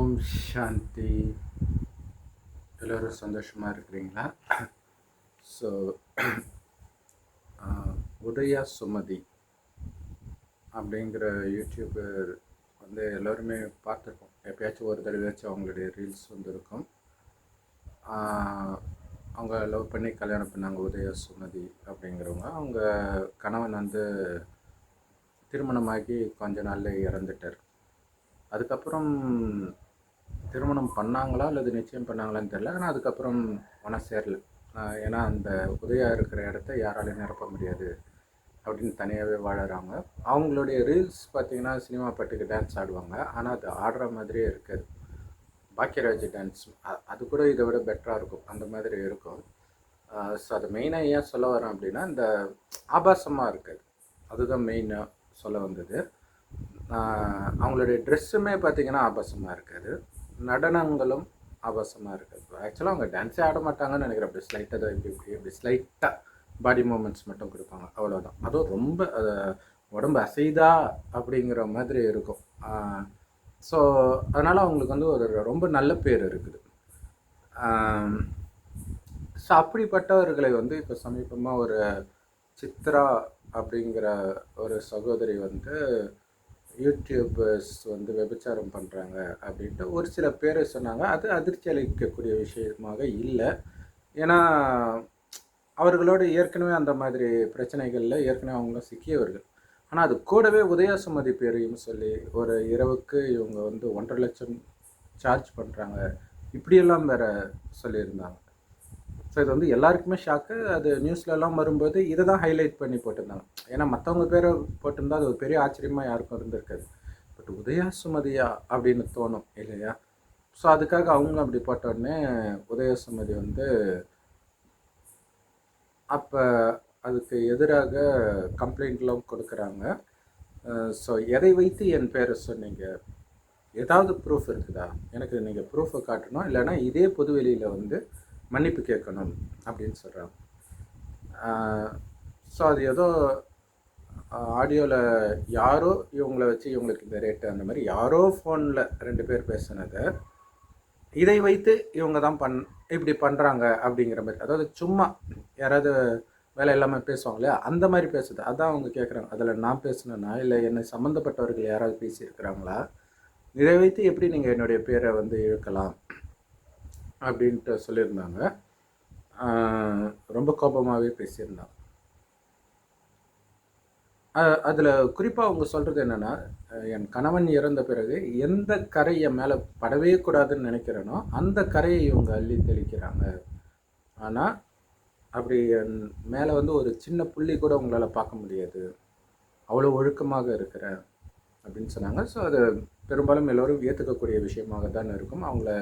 ஓம் சாந்தி. எல்லோரும் சந்தோஷமாக இருக்கிறீங்களா? ஸோ உதயா சுமதி அப்படிங்கிற யூடியூபர் வந்து எல்லோருமே பார்த்துருக்கோம். எப்பயாச்சும் ஒரு தடவையாச்சும் அவங்களுடைய ரீல்ஸ் வந்துருக்கும். அவங்க லவ் பண்ணி கல்யாணம் பண்ணாங்க. உதயா சுமதி அப்படிங்கிறவங்க. அவங்க கணவன் வந்து திருமணமாகி கொஞ்ச நாளில் இறந்துட்டார். அதுக்கப்புறம் திருமணம் பண்ணாங்களா அல்லது நிச்சயம் பண்ணாங்களான்னு தெரியல. ஆனால் அதுக்கப்புறம் ஒன்றா சேரல. ஏன்னா அந்த உதயா இருக்கிற இடத்த யாராலையும் நிரப்ப முடியாது அப்படின்னு தனியாகவே வாழறாங்க. அவங்களுடைய ரீல்ஸ் பார்த்திங்கன்னா சினிமா பாட்டுக்கு டான்ஸ் ஆடுவாங்க. ஆனால் அது ஆடுற மாதிரியே இருக்காது. பாக்கியராஜ் டான்ஸ் அது கூட இதை விட பெட்டராக இருக்கும், அந்த மாதிரி இருக்கும். ஸோ அது மெயினாக ஏன் சொல்ல வரேன் அப்படின்னா, இந்த ஆபாசமாக இருக்காது, அதுதான் மெயினாக சொல்ல வந்தது. அவங்களுடைய ட்ரெஸ்ஸுமே பார்த்திங்கன்னா ஆபாசமாக இருக்காது, நடனங்களும் ஆபாசமாக இருக்காது. ஆக்சுவலாக அவங்க டான்ஸே ஆட மாட்டாங்கன்னு நினைக்கிறேன். அப்படி ஸ்லைட்டாக தான் இப்படி ஸ்லைட்டாக பாடி மூமெண்ட்ஸ் மட்டும் கொடுப்பாங்க, அவ்வளோதான். அதுவும் ரொம்ப உடம்பு அசைதா அப்படிங்கிற மாதிரி இருக்கும். ஸோ அதனால் அவங்களுக்கு வந்து ஒரு ரொம்ப நல்ல பேர் இருக்குது. ஸோ அப்படிப்பட்டவர்களை வந்து இப்போ சமீபமாக ஒரு சித்ரா அப்படிங்கிற ஒரு சகோதரி வந்து யூடியூபர்ஸ் வந்து விபச்சாரம் பண்ணுறாங்க அப்படின்ட்டு ஒரு சில பேர் சொன்னாங்க. அது அதிர்ச்சி அளிக்கக்கூடிய விஷயமாக இல்லை. ஏன்னா அவர்களோடு ஏற்கனவே அந்த மாதிரி பிரச்சனைகளில் ஏற்கனவே அவங்க சிக்கியவர்கள். ஆனால் அது கூடவே உதயா சுமதி பேரையும் சொல்லி ஒரு இரவுக்கு இவங்க வந்து 1.5 லட்சம் சார்ஜ் பண்ணுறாங்க இப்படியெல்லாம் வேற சொல்லியிருந்தாங்க. ஸோ இது வந்து எல்லாருக்குமே ஷாக்கு. அது நியூஸ்லலாம் வரும்போது இதை தான் ஹைலைட் பண்ணி போட்டிருந்தாங்க. ஏன்னா மற்றவங்க பேரை போட்டிருந்தா அது ஒரு பெரிய ஆச்சரியமாக யாருக்கும் இருந்திருக்காது. பட் உதயா சுமதியா அப்படின்னு தோணும் இல்லையா? ஸோ அதுக்காக அவங்க அப்படி போட்டோடனே உதயா சுமதி வந்து அப்போ அதுக்கு எதிராக கம்ப்ளைண்ட்லாம் கொடுக்குறாங்க. ஸோ எதை வைத்து என் பேரை சொன்னீங்க, ஏதாவது ப்ரூஃப் இருக்குதா, எனக்கு நீங்கள் ப்ரூஃபை காட்டணும், இல்லைனா இதே பொதுவெளியில் வந்து மன்னிப்பு கேட்கணும் அப்படின்னு சொல்கிறாங்க. ஸோ அது ஏதோ ஆடியோவில் யாரோ இவங்கள வச்சு இவங்களுக்கு இந்த ரேட்டு அந்த மாதிரி யாரோ ஃபோனில் 2 பேர் பேசுனதை இதை வைத்து இவங்க தான் இப்படி பண்ணுறாங்க அப்படிங்கிற மாதிரி, அதாவது சும்மா யாராவது வேலை இல்லாமல் பேசுவாங்க இல்லையா, அந்த மாதிரி பேசுது. அதான் அவங்க கேட்குறாங்க, அதில் நான் பேசுனேன்னா இல்லை என்னை சம்மந்தப்பட்டவர்கள் யாராவது பேசியிருக்கிறாங்களா, இதை வைத்து எப்படி நீங்கள் என்னுடைய பேரை வந்து இழுக்கலாம் அப்படின்ட்டு சொல்லியிருந்தாங்க. ரொம்ப கோபமாகவே பேசியிருந்தாங்க. அதில் குறிப்பாக அவங்க சொல்கிறது என்னென்னா, என் கணவன் இறந்த பிறகு எந்த கரை என் மேலே படவே கூடாதுன்னு நினைக்கிறேனோ அந்த கரையை இவங்க அள்ளி தெளிக்கிறாங்க. ஆனால் அப்படி என் மேலே வந்து ஒரு சின்ன புள்ளி கூட உங்களால் பார்க்க முடியாது, அவ்வளோ ஒழுக்கமாக இருக்கிறேன் அப்படின்னு சொன்னாங்க. ஸோ அது பெரும்பாலும் எல்லோரும் ஏற்றுக்கக்கூடிய விஷயமாக தான் இருக்கும். அவங்கள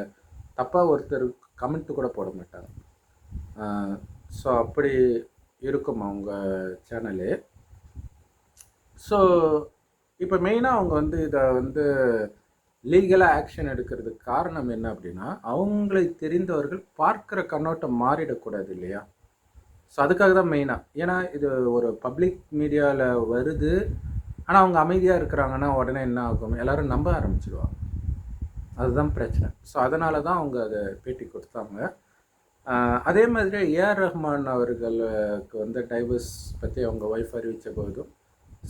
தப்பாக ஒருத்தர் கமெண்ட் கூட போட மாட்டாங்க. ஸோ அப்படி இருக்கும் அவங்க சேனலு. ஸோ இப்போ மெயினாக அவங்க வந்து இதை வந்து லீகலாக ஆக்ஷன் எடுக்கிறதுக்கு காரணம் என்ன அப்படின்னா, அவங்களை தெரிந்தவர்கள் பார்க்குற கண்ணோட்டம் மாறிடக்கூடாது இல்லையா? ஸோ அதுக்காக தான் மெயினாக. ஏன்னா இது ஒரு பப்ளிக் மீடியாவில் வருது, ஆனால் அவங்க அமைதியாக இருக்கிறாங்கன்னா உடனே என்ன ஆகும், எல்லோரும் நம்ப ஆரம்பிச்சிடுவாங்க. அதுதான் பிரச்சனை. ஸோ அதனால தான் அவங்க அதை பேட்டி கொடுத்தாங்க. அதே மாதிரி ஏஆர் ரஹ்மான் அவர்களுக்கு வந்து டைவர்ஸ் பற்றி அவங்க ஒய்ஃப் அறிவித்த போதும்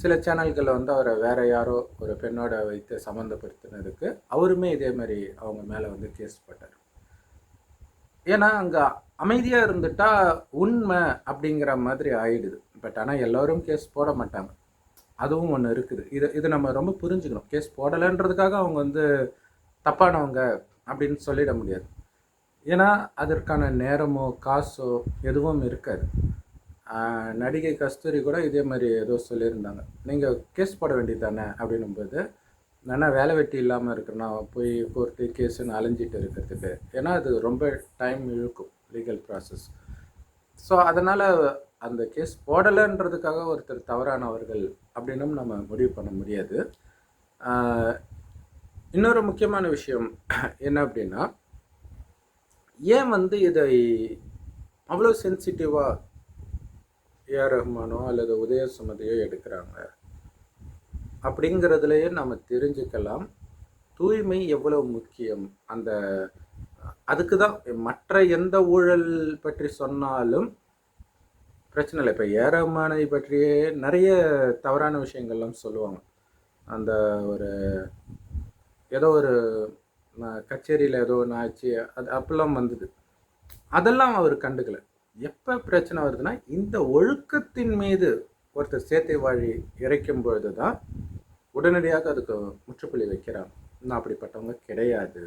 சில சேனல்களில் வந்து அவரை வேறு யாரோ ஒரு பெண்ணோட வைத்து சம்மந்தப்படுத்தினதுக்கு அவருமே இதே மாதிரி அவங்க மேலே வந்து கேஸ் போட்டார். ஏன்னா அங்கே அமைதியாக இருந்துட்டால் உண்மை அப்படிங்கிற மாதிரி ஆயிடுது. பட் ஆனால் எல்லோரும் கேஸ் போட மாட்டாங்க, அதுவும் ஒன்று இருக்குது. இது நம்ம ரொம்ப புரிஞ்சுக்கணும். கேஸ் போடலைன்றதுக்காக அவங்க வந்து தப்பானவங்க அப்படின்னு சொல்லிட முடியாது. ஏன்னா அதற்கான நேரமோ காசோ எதுவும் இருக்காது. நடிகை கஸ்தூரி கூட இதே மாதிரி ஏதோ சொல்லியிருந்தாங்க, நீங்கள் கேஸ் போட வேண்டியது தானே அப்படின்னும்போது, நான் வேலை வெட்டி இல்லாமல் இருக்கிறேன்னா போய் கோர்ட்டு கேஸுன்னு அலைஞ்சிட்டு இருக்கிறதுக்கு, ஏன்னா அது ரொம்ப டைம் இழுக்கும் லீகல் ப்ராசஸ். ஸோ அதனால் அந்த கேஸ் போடலைன்றதுக்காக ஒருத்தர் தவறானவர்கள் அப்படின்னும் நம்ம முடிவு பண்ண முடியாது. இன்னொரு முக்கியமான விஷயம் என்ன அப்படின்னா, ஏன் வந்து இதை அவ்வளோ சென்சிட்டிவாக ஏஆர் ரஹ்மானோ அல்லது உதய சுமதியோ எடுக்கிறாங்க அப்படிங்கிறதுலையே நம்ம தெரிஞ்சுக்கலாம். தூய்மை எவ்வளவு முக்கியம், அந்த அதுக்கு தான் மற்ற எந்த ஊழல் பற்றி சொன்னாலும் பிரச்சனை இல்லை. இப்போ ஏரமானை பற்றியே நிறைய தவறான விஷயங்கள்லாம் சொல்லுவாங்க. அந்த ஒரு ஏதோ ஒரு கச்சேரியில் ஏதோ ஒன்று ஆச்சு, அது அப்பெல்லாம் வந்தது. அதெல்லாம் அவர் கண்டுக்கல. எப்போ பிரச்சனை வருதுன்னா, இந்த ஒழுக்கத்தின் மீது ஒருத்தர் சேத்தை வாழி இறைக்கும் பொழுது தான் உடனடியாக அதுக்கு முற்றுப்புள்ளி வைக்கிறாங்க. இன்னும் அப்படிப்பட்டவங்க கிடையாது,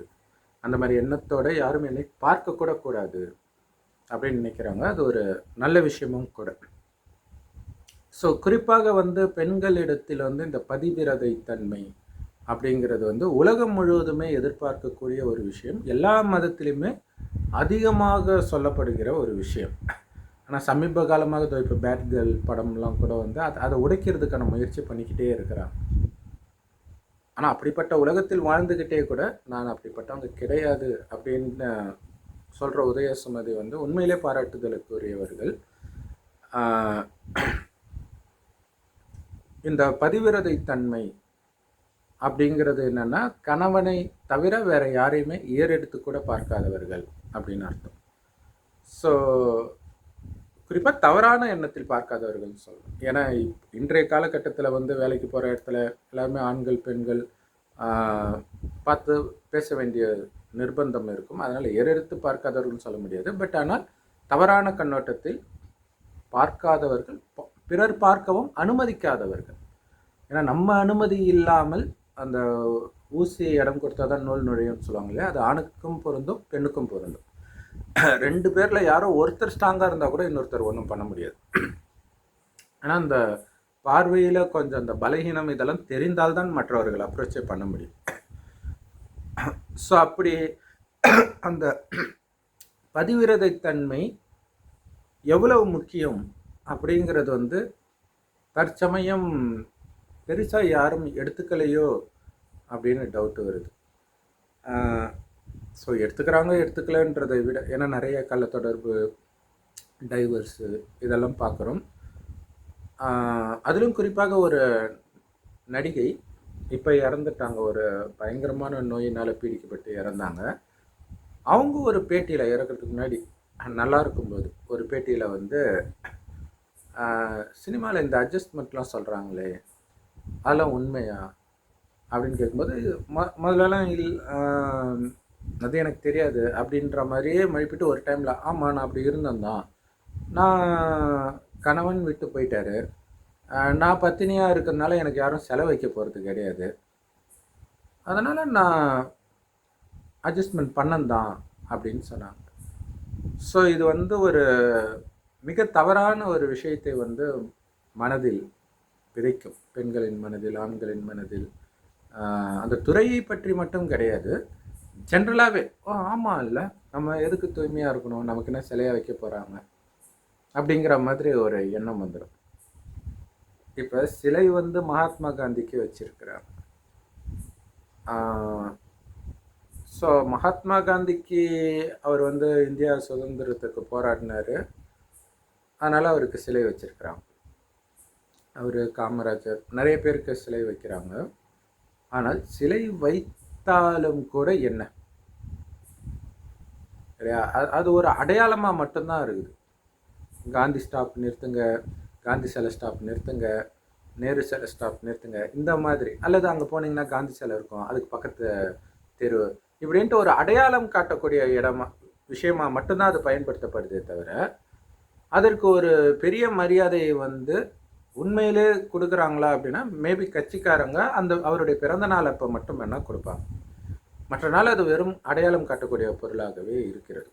அந்த மாதிரி எண்ணத்தோட யாரும் என்னை பார்க்க கூட கூடாது அப்படின்னு நினைக்கிறாங்க. அது ஒரு நல்ல விஷயமும் கூட. ஸோ குறிப்பாக பெண்களிடத்தில் இந்த பதிவிரதை தன்மை அப்படிங்கிறது உலகம் முழுவதுமே எதிர்பார்க்கக்கூடிய ஒரு விஷயம். எல்லா மதத்திலுமே அதிகமாக சொல்லப்படுகிற ஒரு விஷயம். ஆனால் சமீப காலமாக இப்போ பேட் கேர்ள் படம்லாம் கூட அதை உடைக்கிறதுக்கான முயற்சி பண்ணிக்கிட்டே இருக்கிறாங்க. ஆனால் அப்படிப்பட்ட உலகத்தில் வாழ்ந்துக்கிட்டே கூட நான் அப்படிப்பட்டவங்க கிடையாது அப்படின்னு சொல்கிற உதயசுமதி உண்மையிலே பாராட்டுதலுக்குரியவர்கள். இந்த பதிவிரதை தன்மை அப்படிங்கிறது என்னென்னா, கணவனை தவிர வேற யாரையுமே ஏறெடுத்து கூட பார்க்காதவர்கள் அப்படின்னு அர்த்தம். ஸோ குறிப்பாக தவறான எண்ணத்தில் பார்க்காதவர்கள்னு சொல்லணும். ஏன்னா இன்றைய காலகட்டத்தில் வேலைக்கு போகிற இடத்துல எல்லாருமே ஆண்கள் பெண்கள் பார்த்து பேச வேண்டிய நிர்பந்தம் இருக்கும். அதனால் ஏறெடுத்து பார்க்காதவர்கள்னு சொல்ல முடியாது. பட் ஆனால் தவறான கண்ணோட்டத்தில் பார்க்காதவர்கள், பிறர் பார்க்கவும் அனுமதிக்காதவர்கள். ஏன்னா நம்ம அனுமதி இல்லாமல் அந்த ஊசி இடம் கொடுத்தா தான் நூல் நுழையும்னு சொல்லுவாங்க இல்லையா, அது ஆணுக்கும் பொருந்தும் பெண்ணுக்கும் பொருந்தும். ரெண்டு பேரில் யாரோ ஒருத்தர் ஸ்ட்ராங்காக இருந்தால் கூட இன்னொருத்தர் ஒன்றும் பண்ண முடியாது. ஆனால் அந்த பார்வையில் கொஞ்சம் அந்த பலகீனம் இதெல்லாம் தெரிந்தால்தான் மற்றவர்கள் அப்ரோச்சே பண்ண முடியும். ஸோ அப்படி அந்த பதிவிரதை தன்மை எவ்வளவு முக்கியம் அப்படிங்கிறது தற்சமயம் பெருசாக யாரும் எடுத்துக்கலையோ அப்படின்னு டவுட்டு வருது. ஸோ எடுத்துக்கலன்றதை விட, ஏன்னா நிறைய கள்ள தொடர்பு, டைவர்ஸு இதெல்லாம் பார்க்குறோம். அதிலும் குறிப்பாக ஒரு நடிகை இப்போ இறந்துட்டாங்க. ஒரு பயங்கரமான நோயினால் பீடிக்கப்பட்டு இறந்தாங்க. அவங்க ஒரு பேட்டியில் இறக்கிறதுக்கு முன்னாடி நல்லா இருக்கும்போது ஒரு பேட்டியில் சினிமாவில் இந்த அட்ஜஸ்ட்மெண்ட்லாம் சொல்கிறாங்களே அதெல்லாம் உண்மையா அப்படின்னு கேட்கும்போது, முதல்லலாம் அது எனக்கு தெரியாது அப்படின்ற மாதிரியே மழுப்பிட்டு ஒரு டைமில் ஆமாம் நான் அப்படி இருந்தேன் தான், நான் கணவன் விட்டு போயிட்டாரு, நான் பத்தினியாக இருக்கிறதுனால எனக்கு யாரும் செலவு வைக்க போகிறது கிடையாது, அதனால் நான் அட்ஜஸ்ட்மெண்ட் பண்ணந்தான் அப்படின்னு சொன்னாங்க. ஸோ இது ஒரு மிக தவறான ஒரு விஷயத்தை மனதில் விதைக்கும். பெண்களின் மனதில், ஆண்களின் மனதில். அந்த துறையை பற்றி மட்டும் கிடையாது, ஜென்ரலாகவே ஆமாம் இல்லை நம்ம எதுக்கு தூய்மையாக இருக்கணும், நமக்கு என்ன சிலையாக வைக்க போகிறாங்க அப்படிங்கிற மாதிரி ஒரு எண்ணம் வந்துடும். இப்போ சிலை மகாத்மா காந்திக்கு வச்சிருக்கிறாங்க. ஸோ மகாத்மா காந்திக்கு அவர் இந்தியா சுதந்திரத்துக்கு போராடினார், அதனால் அவருக்கு சிலை வச்சிருக்கிறாங்க. அவர் காமராஜர் நிறைய பேருக்கு சிலை வைக்கிறாங்க. ஆனால் சிலை வைத்தாலும் கூட என்ன, அது ஒரு அடையாளமாக மட்டும்தான் இருக்குது. காந்தி ஸ்டாப் நிறுத்துங்க, காந்தி சிலை ஸ்டாப் நிறுத்துங்க, நேரு சிலை ஸ்டாப் நிறுத்துங்க, இந்த மாதிரி. அல்லது அங்கே போனீங்கன்னா காந்தி சிலை இருக்கும், அதுக்கு பக்கத்து தெரு, இப்படின்ட்டு ஒரு அடையாளம் காட்டக்கூடிய விஷயமா மட்டும்தான் அது பயன்படுத்தப்படுதே தவிர, அதற்கு ஒரு பெரிய மரியாதையை உண்மையிலே கொடுக்குறாங்களா அப்படின்னா மேபி கட்சிக்காரங்க அவருடைய பிறந்த நாள் அப்போ மட்டும் வேணால் கொடுப்பாங்க. மற்ற நாள் அது வெறும் அடையாளம் காட்டக்கூடிய பொருளாகவே இருக்கிறது.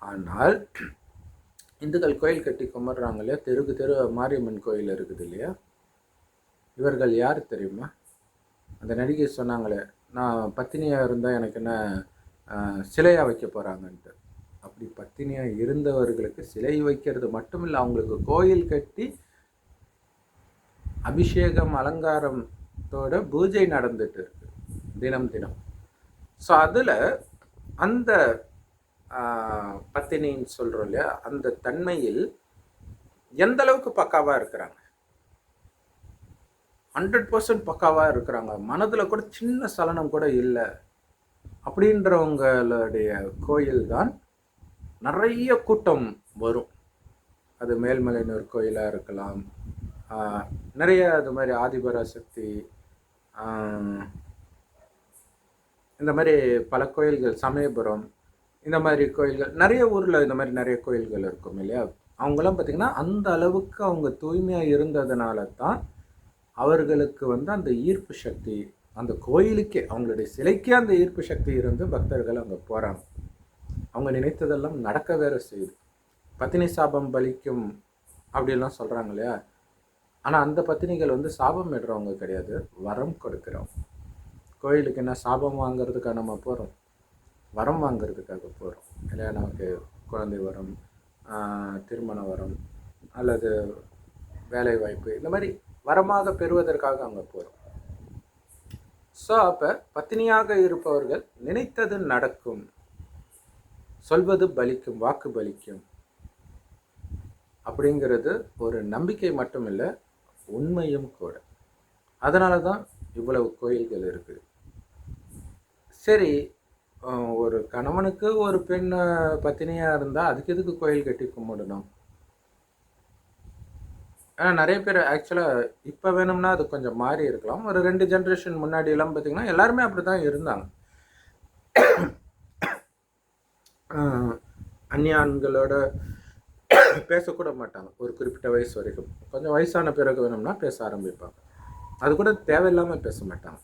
ஆனால் இந்துக்கள் கோயில் கட்டி கும்பிட்றாங்க இல்லையா, தெருக்கு தெரு மாரியம்மன் கோயில் இருக்குது இல்லையா, இவர்கள் யார் தெரியுமா? அந்த நடிகை சொன்னாங்களே, நான் பத்தினியாக இருந்தால் எனக்கு என்ன சிலையாக வைக்க போகிறாங்கன்ட்டு. அப்படி பத்தினியாக இருந்தவர்களுக்கு சிலை வைக்கிறது மட்டும் இல்லை, அவங்களுக்கு கோயில் கட்டி அபிஷேகம் அலங்காரத்தோட பூஜை நடந்துட்டு இருக்கு தினம் தினம். ஸோ அதில் அந்த பத்தினின்னு சொல்கிறோம் இல்லையா, அந்த தன்மையில் எந்த அளவுக்கு பக்காவாக இருக்கிறாங்க. 100% பக்காவாக இருக்கிறாங்க, மனதில் கூட சின்ன சலனம் கூட இல்லை அப்படின்றவங்களுடைய கோயில் தான் நிறைய கூட்டம் வரும். அது மேல்மலையனூர் கோயிலாக இருக்கலாம், நிறைய அது மாதிரி ஆதிபராசக்தி, இந்த மாதிரி பல கோயில்கள், சமயபுரம், இந்த மாதிரி கோயில்கள் நிறைய ஊரில் இந்த மாதிரி நிறைய கோயில்கள் இருக்கும் இல்லையா. அவங்களாம் பார்த்திங்கன்னா அந்த அளவுக்கு அவங்க தூய்மையாக இருந்ததுனால தான் அவர்களுக்கு வந்து அந்த ஈர்ப்பு சக்தி, அந்த கோயிலுக்கே, அவங்களுடைய சிலைக்கே அந்த ஈர்ப்பு சக்தி இருந்து பக்தர்கள் அங்கே போகிறாங்க. அவங்க நினைத்ததெல்லாம் நடக்க வேற செய்யுது. பத்தினி சாபம் பலிக்கும் அப்படின்லாம் சொல்கிறாங்க இல்லையா. ஆனால் அந்த பத்தினிகள் வந்து சாபம் இடுறவங்க கிடையாது, வரம் கொடுக்குறோம். கோயிலுக்கு என்ன சாபம் வாங்கிறதுக்காக நம்ம போகிறோம், வரம் வாங்கிறதுக்காக போகிறோம் இல்லையா. நமக்கு குழந்தை வரம், திருமண வரம் அல்லது வேலை வாய்ப்பு, இந்த மாதிரி வரமாக பெறுவதற்காக அங்கே போகிறோம். ஸோ அப்போ பத்தினியாக இருப்பவர்கள் நினைத்தது நடக்கும், சொல்வது பலிக்கும், வாக்கு பலிக்கும் அப்படிங்கிறது ஒரு நம்பிக்கை மட்டும் இல்லை, உண்மையும் கூட. அதனால தான் இவ்வளவு கோயில்கள் இருக்குது. சரி, ஒரு கணவனுக்கு ஒரு பெண் பத்தினியாக இருந்தால் அதுக்கு எதுக்கு கோயில் கட்டி கும்பிடணும்? ஆனால் நிறைய பேர் ஆக்சுவலாக இப்போ வேணும்னா அது கொஞ்சம் மாறி இருக்கலாம். ஒரு 2 ஜென்ரேஷன் முன்னாடியெல்லாம் பார்த்திங்கன்னா எல்லாருமே அப்படி தான் இருந்தாங்க. அந்நிய ஆண்களோட பேசக்கூட மாட்டாங்க ஒரு குறிப்பிட்ட வயசு வரைக்கும். கொஞ்சம் வயசான பிறகு வேணும்னா பேச ஆரம்பிப்பாங்க, அது கூட தேவையில்லாமல் பேச மாட்டாங்க.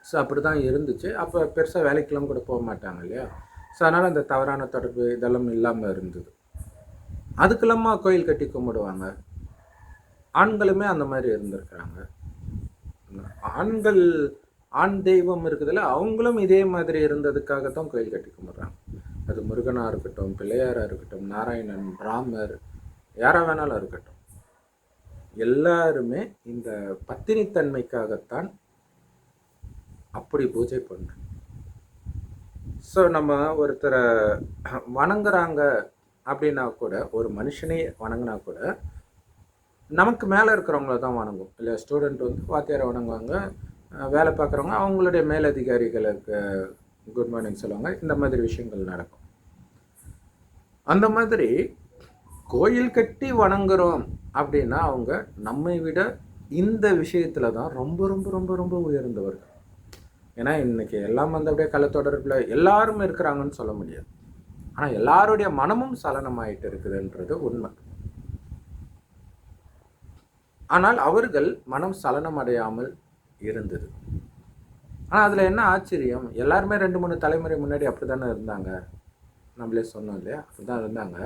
ஸோ அப்படி தான் இருந்துச்சு. அப்போ பெருசாக வேலைக்கெல்லாம் கூட போக மாட்டாங்க இல்லையா. ஸோ அதனால் அந்த தவறான தொடர்பு இதெல்லாம் இல்லாமல் இருந்தது. அதுக்கெல்லாமா கோயில் கட்டி கும்பிடுவாங்க. ஆண்களுமே அந்த மாதிரி இருந்திருக்கிறாங்க. ஆண்கள், ஆண் தெய்வம் இருக்குதுல்ல, அவங்களும் இதே மாதிரி இருந்ததுக்காக தான் கோயில் கட்டி கும்பிட்றாங்க. அது முருகனாக இருக்கட்டும், பிள்ளையாராக இருக்கட்டும், நாராயணன், ராமர், யாராக வேணாலும் இருக்கட்டும், எல்லாருமே இந்த பத்தினித்தன்மைக்காகத்தான் அப்படி பூஜை பண்ணுறோம். ஸோ நம்ம ஒருத்தரை வணங்குறாங்க அப்படின்னா கூட, ஒரு மனுஷனே வணங்கினா கூட நமக்கு மேலே இருக்கிறவங்கள தான் வணங்கும் இல்லை. ஸ்டூடெண்ட் வந்து வாத்தியாரை வணங்குவாங்க, வேலை பார்க்குறவங்க அவங்களுடைய மேலதிகாரிகளுக்கு குட் மார்னிங் சொல்லுவாங்க, இந்த மாதிரி விஷயங்கள் நடக்கும். அந்த மாதிரி கோயில் கட்டி வணங்குறோம் அப்படின்னா அவங்க நம்மை விட இந்த விஷயத்தில் தான் ரொம்ப ரொம்ப ரொம்ப ரொம்ப உயர்ந்தவர்கள். ஏன்னா இன்றைக்கி எல்லாம் வந்து அப்படியே கள்ளத்தொடர்பில் எல்லாரும் இருக்கிறாங்கன்னு சொல்ல முடியாது. ஆனால் எல்லாருடைய மனமும் சலனமாயிட்டு இருக்குதுன்றது உண்மை. ஆனால் அவர்கள் மனம் சலனம் அடையாமல் இருந்தது. ஆனால் அதில் என்ன ஆச்சரியம், எல்லாருமே 2-3 தலைமுறை முன்னாடி அப்படி தானே இருந்தாங்க. நம்மளே சொன்னோம் இல்லையா, அப்படி தான் இருந்தாங்க.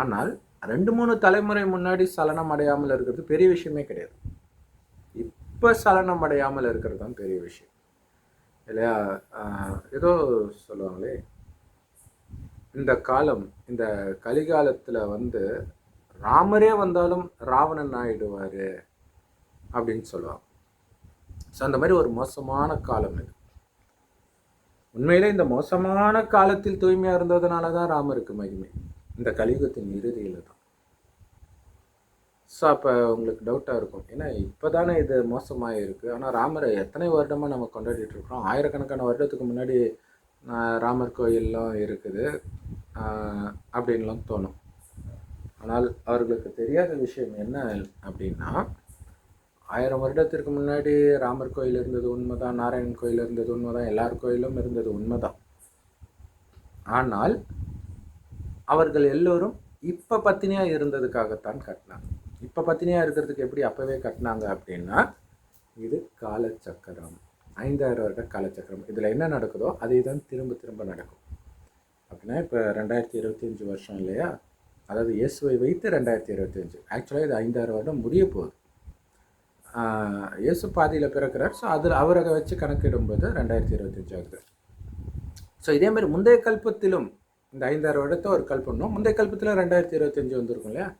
ஆனால் 2-3 தலைமுறை முன்னாடி சலனம் அடையாமல் இருக்கிறது பெரிய விஷயமே கிடையாது. இப்போ சலனம் அடையாமல் இருக்கிறது தான் பெரிய விஷயம் இல்லையா. ஏதோ சொல்லுவாங்களே, இந்த காலம், இந்த கலிகாலத்தில் வந்து ராமரே வந்தாலும் ராவணன் ஆயிடுவார் அப்படின்னு சொல்லுவாங்க. ஸோ அந்த மாதிரி ஒரு மோசமான காலம் இது. உண்மையிலே இந்த மோசமான காலத்தில் தூய்மையாக இருந்ததுனால தான் ராமருக்கு மகிமை, இந்த கலியுகத்தின் இறுதியில் தான். ஸோ அப்போ உங்களுக்கு டவுட்டாக இருக்கும், ஏன்னா இப்போ தானே இது மோசமாக இருக்குது, ஆனால் ராமரை எத்தனை வருடமாக நம்ம கொண்டாடிட்டு இருக்கிறோம், ஆயிரக்கணக்கான வருடத்துக்கு முன்னாடி ராமர் கோயிலெலாம் இருக்குது அப்படின்லாம் தோணும். ஆனால் அவர்களுக்கு தெரியாத விஷயம் என்ன அப்படின்னா, 1000 வருடத்திற்கு முன்னாடி ராமர் கோயில் இருந்தது உண்மைதான், நாராயணன் கோயில் இருந்தது உண்மைதான், எல்லார் கோயிலும் இருந்தது உண்மைதான். ஆனால் அவர்கள் எல்லோரும் இப்போ பத்தினியாக இருந்ததுக்காகத்தான் கட்டினாங்க. இப்போ பத்தினியாக இருக்கிறதுக்கு எப்படி அப்போவே கட்டினாங்க அப்படின்னா, இது காலச்சக்கரம், 5000 வருட காலச்சக்கரம். இதில் என்ன நடக்குதோ அதே தான் திரும்ப திரும்ப நடக்கும். அப்படின்னா இப்போ 2025 வருஷம் இல்லையா, அதாவது இயேசுவை வைத்து 2025, ஆக்சுவலாக இது 5000 வருடம் முடிய போகுது. இயேசு பாதியில் பிறக்கிறார். ஸோ அதில் அவரை வச்சு கணக்கிடும்போது 2025 ஆகுது. ஸோ இதேமாதிரி முந்தைய கல்பத்திலும் இந்த 5000 வருடத்தை ஒரு கல்பம், முந்தைய கல்பத்தில் 2025 வந்திருக்கும் இல்லையா.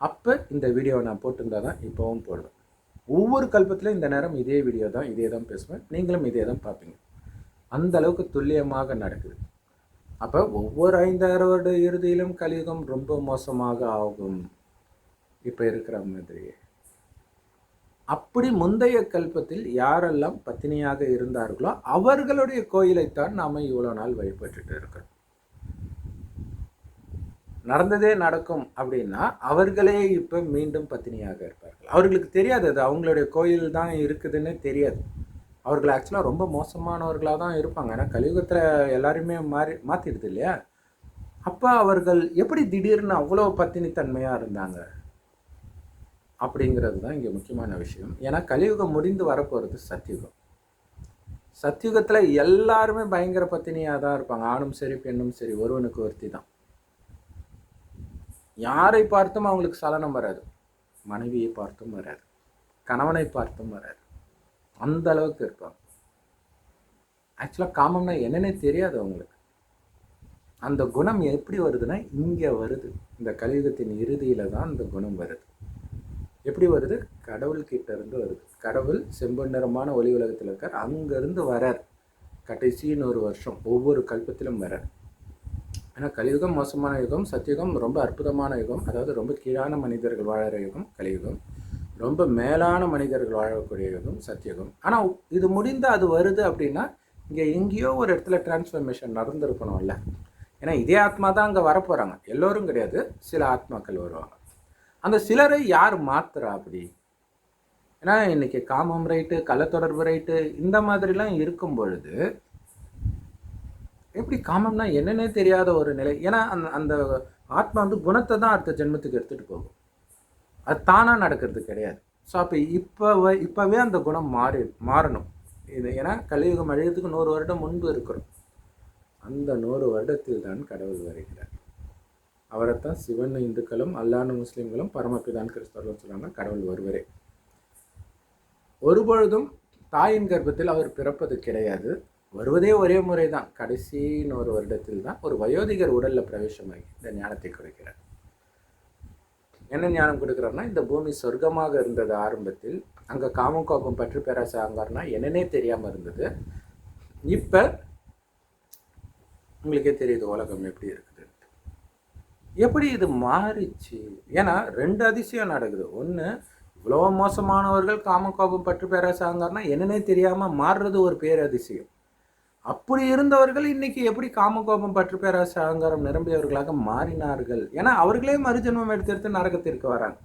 அப்போ இந்த வீடியோவை நான் போட்டிருந்தால் தான் இப்போவும் போடுவேன். ஒவ்வொரு கல்பத்திலும் இந்த நேரம் இதே வீடியோ தான், இதே தான் பேசுவேன், நீங்களும் இதே தான் பார்ப்பீங்க. அந்த அளவுக்கு துல்லியமாக நடக்குது. அப்போ ஒவ்வொரு 5000 வருட இறுதியிலும் கலியுகம் ரொம்ப மோசமாக ஆகும் இப்போ இருக்கிற மாதிரி. அப்படி முந்தைய கல்பத்தில் யாரெல்லாம் பத்தினியாக இருந்தார்களோ அவர்களுடைய கோயிலைத்தான் நாம் இவ்வளோ நாள் வழிபட்டுட்டு இருக்கிறோம். நடந்ததே நடக்கும் அப்படின்னா அவர்களே இப்போ மீண்டும் பத்தினியாக இருப்பார்கள். அவர்களுக்கு தெரியாது, அது அவங்களுடைய கோயில் தான் இருக்குதுன்னு தெரியாது. அவர்கள் ஆக்சுவலாக ரொம்ப மோசமானவர்களாக தான் இருப்பாங்க. ஏன்னா கலியுகத்தில் எல்லாருமே மாற்றிடுது இல்லையா? அப்போ அவர்கள் எப்படி திடீர்னு அவ்வளோ பத்தினித்தன்மையாக இருந்தாங்க அப்படிங்கிறது தான் இங்கே முக்கியமான விஷயம். ஏன்னா கலியுகம் முடிந்து வரப்போகிறது சத்தியுகம். சத்தியுகத்தில் எல்லாருமே பயங்கர பத்தினியாக தான் இருப்பாங்க. ஆணும் சரி பெண்ணும் சரி, ஒருவனுக்கு ஒருத்தி தான். யாரை பார்த்தும் அவங்களுக்கு சலனம் வராது. மனைவியை பார்த்தும் வராது, கணவனை பார்த்தும் வராது. அந்த அளவுக்கு இருப்பாங்க. ஆக்சுவலாக காமம்னா என்னன்னே தெரியாது அவங்களுக்கு. அந்த குணம் எப்படி வருதுன்னா இங்கே வருது. இந்த கலியுகத்தின் இறுதியில் தான் அந்த குணம் வருது. எப்படி வருது? கடவுள்கிட்ட இருந்து வருது. கடவுள் செம்பொன்னிறமான ஒளி உலகத்தில் இருக்கார், அங்கேருந்து வரார். கடைசின்னு ஒரு வருஷம் ஒவ்வொரு கல்பத்திலும் வரார். ஏன்னா கலியுகம் மோசமான யுகம், சத்தியுகம் ரொம்ப அற்புதமான யுகம். அதாவது ரொம்ப கீழான மனிதர்கள் வாழற யுகம் கலியுகம், ரொம்ப மேலான மனிதர்கள் வாழக்கூடிய யுகம் சத்தியுகம். ஆனால் இது முடிந்து அது வருது அப்படின்னா இங்கே எங்கேயோ ஒரு இடத்துல டிரான்ஸ்ஃபர்மேஷன் நடந்திருக்கணும்ல. ஏன்னா இதே ஆத்மா தான் அங்கே வரப்போகிறாங்க. எல்லோரும் கிடையாது, சில ஆத்மாக்கள் வருவாங்க. அந்த சிலரை யார் மாத்துறா அப்படி? ஏன்னா இன்னைக்கு காமம் ரைட்டு, கள்ளத்தொடர்பு ரைட்டு, இந்த மாதிரிலாம் இருக்கும் பொழுது எப்படி காமம்னா என்னன்னே தெரியாத ஒரு நிலை. ஏன்னா அந்த அந்த ஆத்மா வந்து குணத்தை தான் அடுத்த ஜென்மத்துக்கு எடுத்துகிட்டு போகும். அது தானாக நடக்கிறது கிடையாது. ஸோ அப்போ இப்போவே அந்த குணம் மாறணும். இது ஏன்னா கலியுகம் அழியறதுக்கு 100 வருடம் முன்பு இருக்கிறோம். அந்த 100 வருடத்தில் தான் கடவுள் வருகிறார். அவரைத்தான் சிவன் இந்துக்களும் அல்லான்னு முஸ்லீம்களும் பரமபிதான் கிறிஸ்தவர்களும் சொல்கிறாங்க, கடவுள் ஒருவரே. ஒருபொழுதும் தாயின் கர்ப்பத்தில் அவர் பிறப்பது கிடையாது. வருவதே ஒரே முறை தான், கடைசி 100 வருடத்தில் தான் ஒரு வயோதிகர் உடலில் பிரவேசமாகி இந்த ஞானத்தை கொடுக்கிறார். என்ன ஞானம் கொடுக்குறாருன்னா, இந்த பூமி சொர்க்கமாக இருந்தது ஆரம்பத்தில், அங்கே காமம் கோபம் பற்று பேராசை அங்கார்னா என்னன்னே தெரியாமல் இருந்தது. இப்போ உங்களுக்கே தெரியுது உலகம் எப்படி இருக்குது, எப்படி இது மாறிச்சு. ஏன்னா 2 அதிசயம் நடக்குது. ஒன்று, இவ்வளோ மோசமானவர்கள் காமம் கோபம் பற்று பேராசை அங்கார்னா என்னன்னே தெரியாமல் மாறுறது ஒரு பேரதிசயம். அப்படி இருந்தவர்கள் இன்னைக்கு எப்படி காமகோபம் பற்று பேராசை அகங்காரம் நிரம்பியவர்களாக மாறினார்கள்? ஏன்னா அவர்களே மறுஜென்மம் எடுத்து நரகத்திற்கு வராங்க.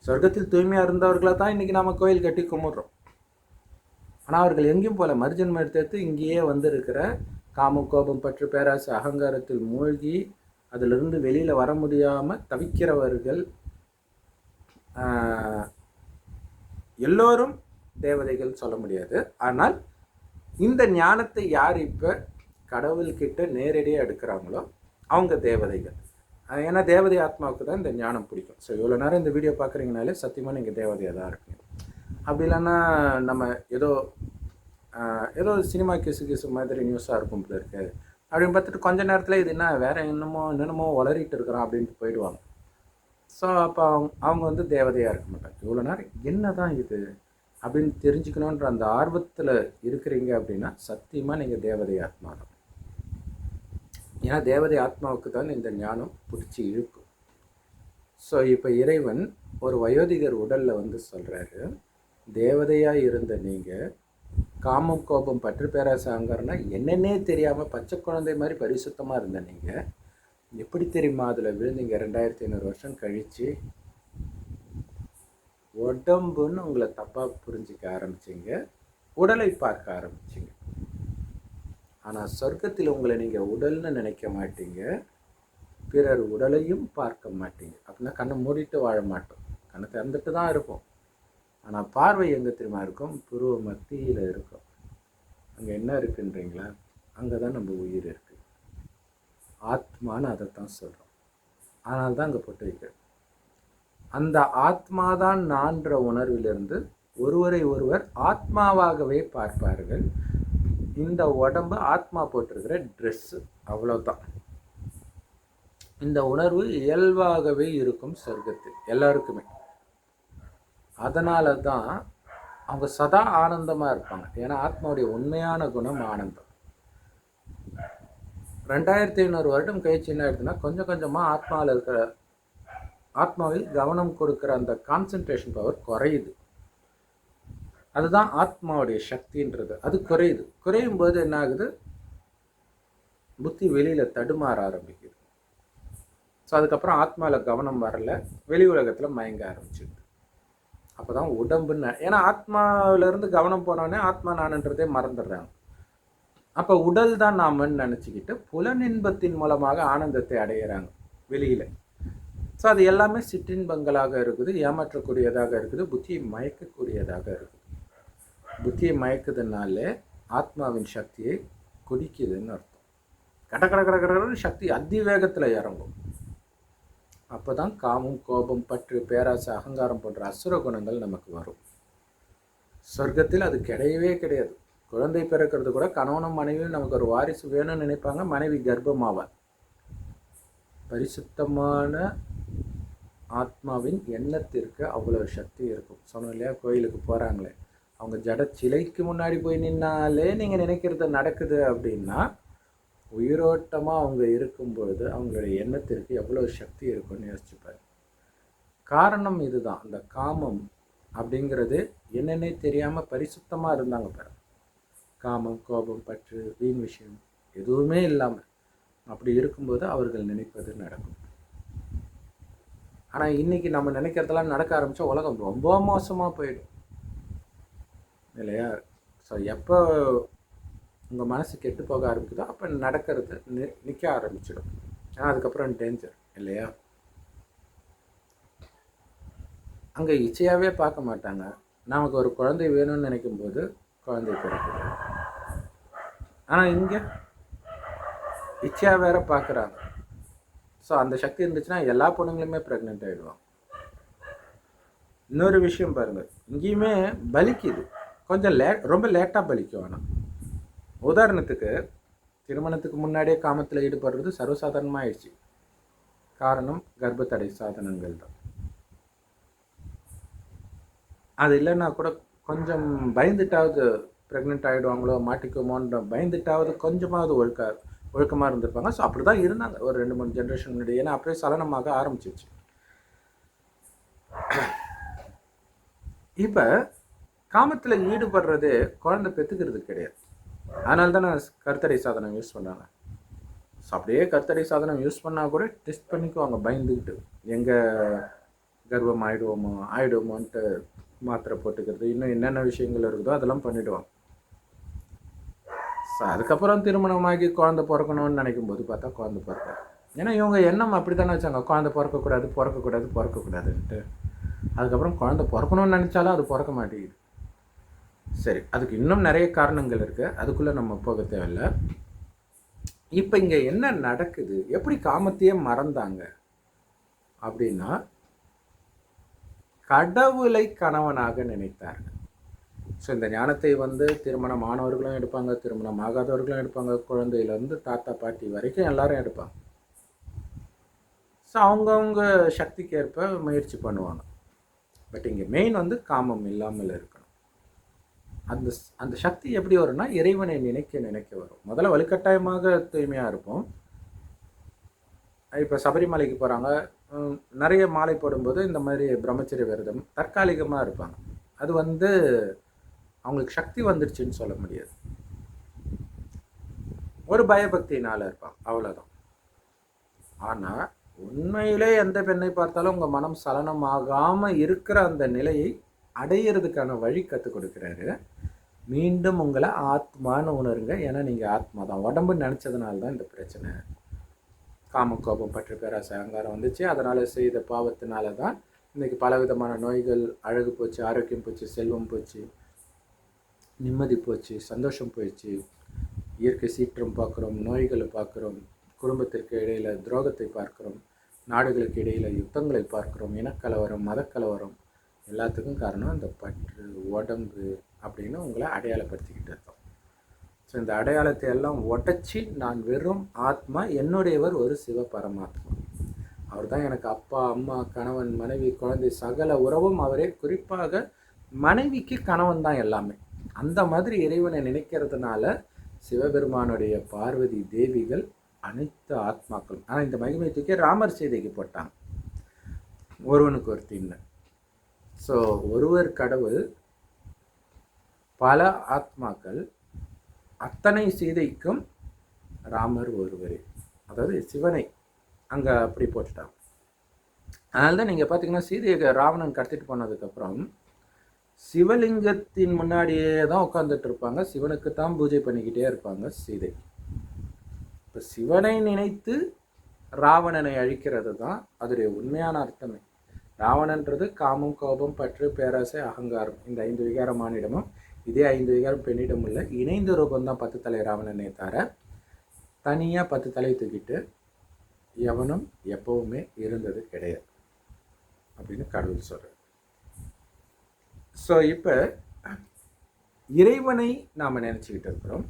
சொர்க்கத்தில் தூய்மையாக இருந்தவர்களை தான் இன்னைக்கு நாம கோயில் கட்டி கும்பிட்றோம். ஆனால் அவர்கள் எங்கேயும் போல மறுஜென்மம் எடுத்து இங்கேயே வந்திருக்கிற காமகோபம் பற்று பேராசை அகங்காரத்தில் மூழ்கி அதிலிருந்து வெளியில் வர முடியாமல் தவிக்கிறவர்கள் எல்லோரும் தேவதைகள் சொல்ல முடியாது. ஆனால் இந்த ஞானத்தை யார் இப்போ கடவுள்கிட்ட நேரடியாக எடுக்கிறாங்களோ அவங்க தேவதைகள். ஏன்னா தேவதை ஆத்மாவுக்கு தான் இந்த ஞானம் பிடிக்கும். ஸோ இவ்வளோ நேரம் இந்த வீடியோ பார்க்குறீங்கனாலே சத்தியமாக நீங்கள் தேவதையாக தான் இருக்கீங்க. அப்படி இல்லைன்னா நம்ம ஏதோ சினிமா கிசு மாதிரி நியூஸாக இருக்கும் போல இருக்கு அப்படின்னு பார்த்துட்டு கொஞ்ச நேரத்தில் இது என்ன வேறு என்னென்னமோ வளரிட்டு இருக்கிறோம் அப்படின்ட்டு போயிடுவாங்க. ஸோ அப்போ அவங்க வந்து தேவதையாக இருக்க மாட்டாங்க. இவ்வளோ நேரம் என்ன தான் இது அப்படின்னு தெரிஞ்சுக்கணுன்ற அந்த ஆர்வத்தில் இருக்கிறீங்க அப்படின்னா சத்தியமாக நீங்கள் தேவதை ஆத்மா தான். ஏன்னா தேவதை ஆத்மாவுக்கு தான் இந்த ஞானம் பிடிச்சி இழுக்கும். ஸோ இப்போ இறைவன் ஒரு வயோதிகர் உடலில் வந்து சொல்கிறாரு, தேவதையாக இருந்த நீங்கள் காமம் கோபம் பற்று பேராசை அங்காரனா என்னென்னே தெரியாமல் பச்சை குழந்தை மாதிரி பரிசுத்தமாக இருந்த நீங்கள் எப்படி தெரியுமா அதில் விழுந்தீங்க? 2500 வருஷம் கழித்து உடம்புன்னு உங்களை தப்பாக புரிஞ்சிக்க ஆரம்பிச்சிங்க, உடலை பார்க்க ஆரம்பிச்சிங்க. ஆனால் சொர்க்கத்தில் உங்களை நீங்கள் உடல்னு நினைக்க மாட்டீங்க, பிறர் உடலையும் பார்க்க மாட்டீங்க. அப்படின்னா கண்ணை மூடிட்டு வாழ மாட்டோம், கண்ணை திறந்துட்டு தான் இருப்போம். ஆனால் பார்வை எங்கே தெரியுமா இருக்கும்? புருவ மத்தியில் இருக்கும். அங்கே என்ன இருக்குன்றீங்களா? அங்கே தான் நம்ம உயிர் இருக்குது. ஆத்மான்னு அதைத்தான் சொல்கிறோம். ஆனால் தான் அங்கே போட்டு வைக்கிறோம். அந்த ஆத்மாதான் நான்ற உணர்விலிருந்து ஒருவரை ஒருவர் ஆத்மாவாகவே பார்ப்பார்கள். இந்த உடம்பு ஆத்மா போட்டிருக்கிற ட்ரெஸ்ஸு, அவ்வளோதான். இந்த உணர்வு இயல்பாகவே இருக்கும் சொர்க்கத்தில் எல்லாருக்குமே. அதனால தான் அவங்க சதா ஆனந்தமாக இருப்பாங்க. ஏன்னா ஆத்மாவுடைய உண்மையான குணம் ஆனந்தம். 2500 வருடம் கழிச்சு என்ன ஆயிடுதுன்னா கொஞ்சம் கொஞ்சமாக ஆத்மாவில் கவனம் கொடுக்குற அந்த கான்சன்ட்ரேஷன் பவர் குறையுது. அதுதான் ஆத்மாவுடைய சக்தின்றது. அது குறையுது. குறையும் போது என்ன ஆகுது? புத்தி வெளியில் தடுமாற ஆரம்பிக்குது. ஸோ அதுக்கப்புறம் ஆத்மாவில் கவனம் வரல, வெளி உலகத்தில் மயங்க ஆரம்பிச்சிடுது. அப்போ தான் உடம்புன்னு, ஏன்னா ஆத்மாவிலேருந்து கவனம் போனோடனே ஆத்மா நானுன்றதே மறந்துடுறாங்க. அப்போ உடல் தான் நாமன்னு நினச்சிக்கிட்டு புலனின்பத்தின் மூலமாக ஆனந்தத்தை அடையிறாங்க வெளியில். ஸோ அது எல்லாமே சிற்றின்பங்களாக இருக்குது, ஏமாற்றக்கூடியதாக இருக்குது, புத்தியை மயக்கக்கூடியதாக இருக்குது. புத்தியை மயக்குதுனாலே ஆத்மாவின் சக்தியை குடிக்குதுன்னு அர்த்தம். கட சக்தி அதிவேகத்தில் இறங்கும். அப்போ தான் காமம், கோபம், பற்று, பேராசை, அகங்காரம் போன்ற அசுர குணங்கள் நமக்கு வரும். சொர்க்கத்தில் அது கிடையவே கிடையாது. குழந்தை பிறக்கிறது கூட கணவனும் மனைவியும் நமக்கு ஒரு வாரிசு வேணும்னு நினைப்பாங்க, மனைவி கர்ப்பமாவார். பரிசுத்தமான ஆத்மாவின் எண்ணத்திற்கு அவ்வளோ சக்தி இருக்கும். சொன்னோம் இல்லையா, கோயிலுக்கு போகிறாங்களே, அவங்க ஜட சிலைக்கு முன்னாடி போய் நின்னாலே நீங்கள் நினைக்கிறது நடக்குது அப்படின்னா, உயிரோட்டமாக அவங்க இருக்கும்பொழுது அவங்களுடைய எண்ணத்திற்கு எவ்வளோ சக்தி இருக்குன்னு யோசிச்சுப்பாரு. காரணம் இதுதான். அந்த காமம் அப்படிங்கிறது என்னென்னே தெரியாமல் பரிசுத்தமாக இருந்தாங்க பாரு. காமம், கோபம், பற்று, வீண் விஷயம் எதுவுமே இல்லாமல் அப்படி இருக்கும்போது அவர்கள் நினைப்பது நடக்கும். ஆனால் இன்னைக்கு நம்ம நினைக்கிறதெல்லாம் நடக்க ஆரம்பித்தா உலகம் ரொம்ப மோசமாக போயிடும் இல்லையா? ஸோ எப்போ உங்கள் மனசு கெட்டு போக ஆரம்பிக்குதோ அப்போ நடக்கிறது நிற்க ஆரம்பிச்சிடும். ஆனால் அதுக்கப்புறம் டேஞ்சர் இல்லையா? அங்கே இச்சையாகவே பார்க்க மாட்டாங்க. நமக்கு ஒரு குழந்தை வேணும்னு நினைக்கும்போது குழந்தை பிறக்குது. ஆனால் இங்கே இச்சையாக வேற பார்க்குறாங்க. ஸோ அந்த சக்தி இருந்துச்சுன்னா எல்லா பொண்ணுங்களுமே ப்ரெக்னென்ட் ஆகிடுவாங்க. இன்னொரு விஷயம் பாருங்கள், இங்கேயுமே பலிக்குது, கொஞ்சம் ரொம்ப லேட்டாக பலிக்கும். ஆனால் உதாரணத்துக்கு திருமணத்துக்கு முன்னாடியே காமத்தில் ஈடுபடுறது சர்வசாதாரணமாக ஆயிடுச்சு. காரணம் கர்ப்பத்தடை சாதனங்கள் தான். அது இல்லைன்னா கூட கொஞ்சம் பயந்துட்டாவது ப்ரெக்னென்ட் ஆகிடுவாங்களோ, மாட்டிக்குமோன்ற பயந்துட்டாவது கொஞ்சமாவது ஒழுக்கமாக இருந்திருப்பாங்க. ஸோ அப்படி தான் இருந்தாங்க ஒரு 2-3 ஜென்ரேஷன் முன்னாடி. ஏன்னா அப்படியே சலனமாக ஆரம்பிச்சிருச்சு. இப்போ காமத்தில் ஈடுபடுறது குழந்தை பெற்றுக்கிறது கிடையாது. அதனால தான் நான் கருத்தடை சாதனம் யூஸ் பண்ணுறாங்க. ஸோ அப்படியே கருத்தடை சாதனம் யூஸ் பண்ணால் கூட டெஸ்ட் பண்ணிக்குவாங்க பயந்துக்கிட்டு, எங்கே கர்ப்பம் ஆகிடுவோமோன்ட்டு மாத்திரை போட்டுக்கிறது, இன்னும் என்னென்ன விஷயங்கள் இருக்குதோ அதெல்லாம் பண்ணிவிடுவாங்க. ஸோ அதுக்கப்புறம் திருமணமாகி குழந்தை பிறக்கணும்னு நினைக்கும் போது பார்த்தா குழந்தை பிறக்காது. ஏன்னா இவங்க எண்ணம் அப்படி தானே வச்சாங்க, குழந்தை பிறக்கக்கூடாதுன்ட்டு. அதுக்கப்புறம் குழந்தை பிறக்கணும்னு நினச்சாலும் அது பிறக்க மாட்டேங்குது. சரி, அதுக்கு இன்னும் நிறைய காரணங்கள் இருக்குது, அதுக்குள்ளே நம்ம போக தேவையில்லை. இப்போ இங்கே என்ன நடக்குது, எப்படி காமத்தையே மறந்தாங்க அப்படின்னா, கடவுளை கணவனாக நினைத்தார்கள். ஸோ இந்த ஞானத்தை திருமணம் ஆனவர்களும் எடுப்பாங்க, திருமணம் ஆகாதவர்களும் எடுப்பாங்க, குழந்தையிலேருந்து தாத்தா பாட்டி வரைக்கும் எல்லாரும் எடுப்பாங்க. ஸோ அவங்கவுங்க சக்திக்கு ஏற்ப முயற்சி பண்ணுவாங்க. பட் இங்கே மெயின் காமம் இல்லாமல் இருக்கணும். அந்த சக்தி எப்படி வரும்னா, இறைவனை நினைக்க வரும். முதல்ல வலுக்கட்டாயமாக தூய்மையாக இருப்போம். இப்போ சபரிமலைக்கு போகிறாங்க, நிறைய மாலை போடும்போது இந்த மாதிரி பிரம்மச்சரிய விரதம் தற்காலிகமாக இருப்பாங்க. அது அவங்களுக்கு சக்தி வந்துடுச்சுன்னு சொல்ல முடியாது. ஒரு பயபக்தியினால் இருப்பாங்க, அவ்வளோதான். ஆனால் உண்மையிலே எந்த பெண்ணை பார்த்தாலும் உங்கள் மனம் சலனமாகாமல் இருக்கிற அந்த நிலையை அடையிறதுக்கான வழி கற்றுக் கொடுக்குறாரு. மீண்டும் உங்களை ஆத்மான்னு உணருங்க. ஏன்னா நீங்கள் ஆத்மா தான். உடம்பு நினச்சதுனால தான் இந்த பிரச்சனை. காம, கோபம், பற்று, பேராசை, அகங்காரம் வந்துச்சு. அதனால் செய்த பாவத்தினால தான் இன்றைக்கி பலவிதமான நோய்கள், அழகு போச்சு, ஆரோக்கியம் போச்சு, செல்வம் போச்சு, நிம்மதி போச்சு, சந்தோஷம் போயிடுச்சு, இயற்கை சீற்றம் பார்க்குறோம், நோய்களை பார்க்குறோம், குடும்பத்திற்கு இடையில் துரோகத்தை பார்க்குறோம், நாடுகளுக்கு இடையில் யுத்தங்களை பார்க்குறோம், இனக்கலவரம், மதக்கலவரம். எல்லாத்துக்கும் காரணம் அந்த பற்று, உடம்பு அப்படின்னு உங்களை அடையாளப்படுத்திக்கிட்டு இருக்கோம். ஸோ இந்த அடையாளத்தை எல்லாம் உடச்சி, நான் வெறும் ஆத்மா, என்னுடையவர் ஒரு சிவ பரமாத்மா, அவர் தான் எனக்கு அப்பா, அம்மா, கணவன், மனைவி, குழந்தை, சகல உறவும் அவரே. குறிப்பாக மனைவிக்கு கணவன் தான் எல்லாமே. அந்த மாதிரி இறைவனை நினைக்கிறதுனால சிவபெருமானுடைய பார்வதி தேவிகள் அனைத்து ஆத்மாக்கள். ஆனால் இந்த மகிமை தூக்கி ராமர் செய்திக்கு போட்டாங்க, ஒருவனுக்கு ஒருத்தின்னு. ஸோ ஒருவர் கடவுள், பல ஆத்மாக்கள் அத்தனை சீதைக்கும் ராமர் ஒருவரே, அதாவது சிவனை அங்கே அப்படி போட்டுட்டாங்க. அதனால தான் நீங்கள் பார்த்தீங்கன்னா சீதையை ராவணன் கடத்திட்டு போனதுக்கப்புறம் சிவலிங்கத்தின் முன்னாடியே தான் உட்காந்துட்டு இருப்பாங்க, சிவனுக்கு தான் பூஜை பண்ணிக்கிட்டே இருப்பாங்க சீதை. இப்போ சிவனை நினைத்து ராவணனை அழிக்கிறது தான் அதோடைய உண்மையான அர்த்தமே. ராவணன்றது காமம், கோபம், பற்று, பேராசை, அகங்காரம், இந்த 5 விகாரம் ஆணிடமும் இதே 5 விகாரம் பெண்ணிடம் உள்ள இணைந்த ரூபந்தான் 10 தலை ராவணனே தவிர தனியாக 10 தலை தூக்கிட்டு எவனும் எப்பவுமே இருந்தது கிடையாது அப்படின்னு கடவுள் சொல்கிறார். ஸோ இப்போ இறைவனை நாம் நினச்சிக்கிட்டு இருக்கிறோம்.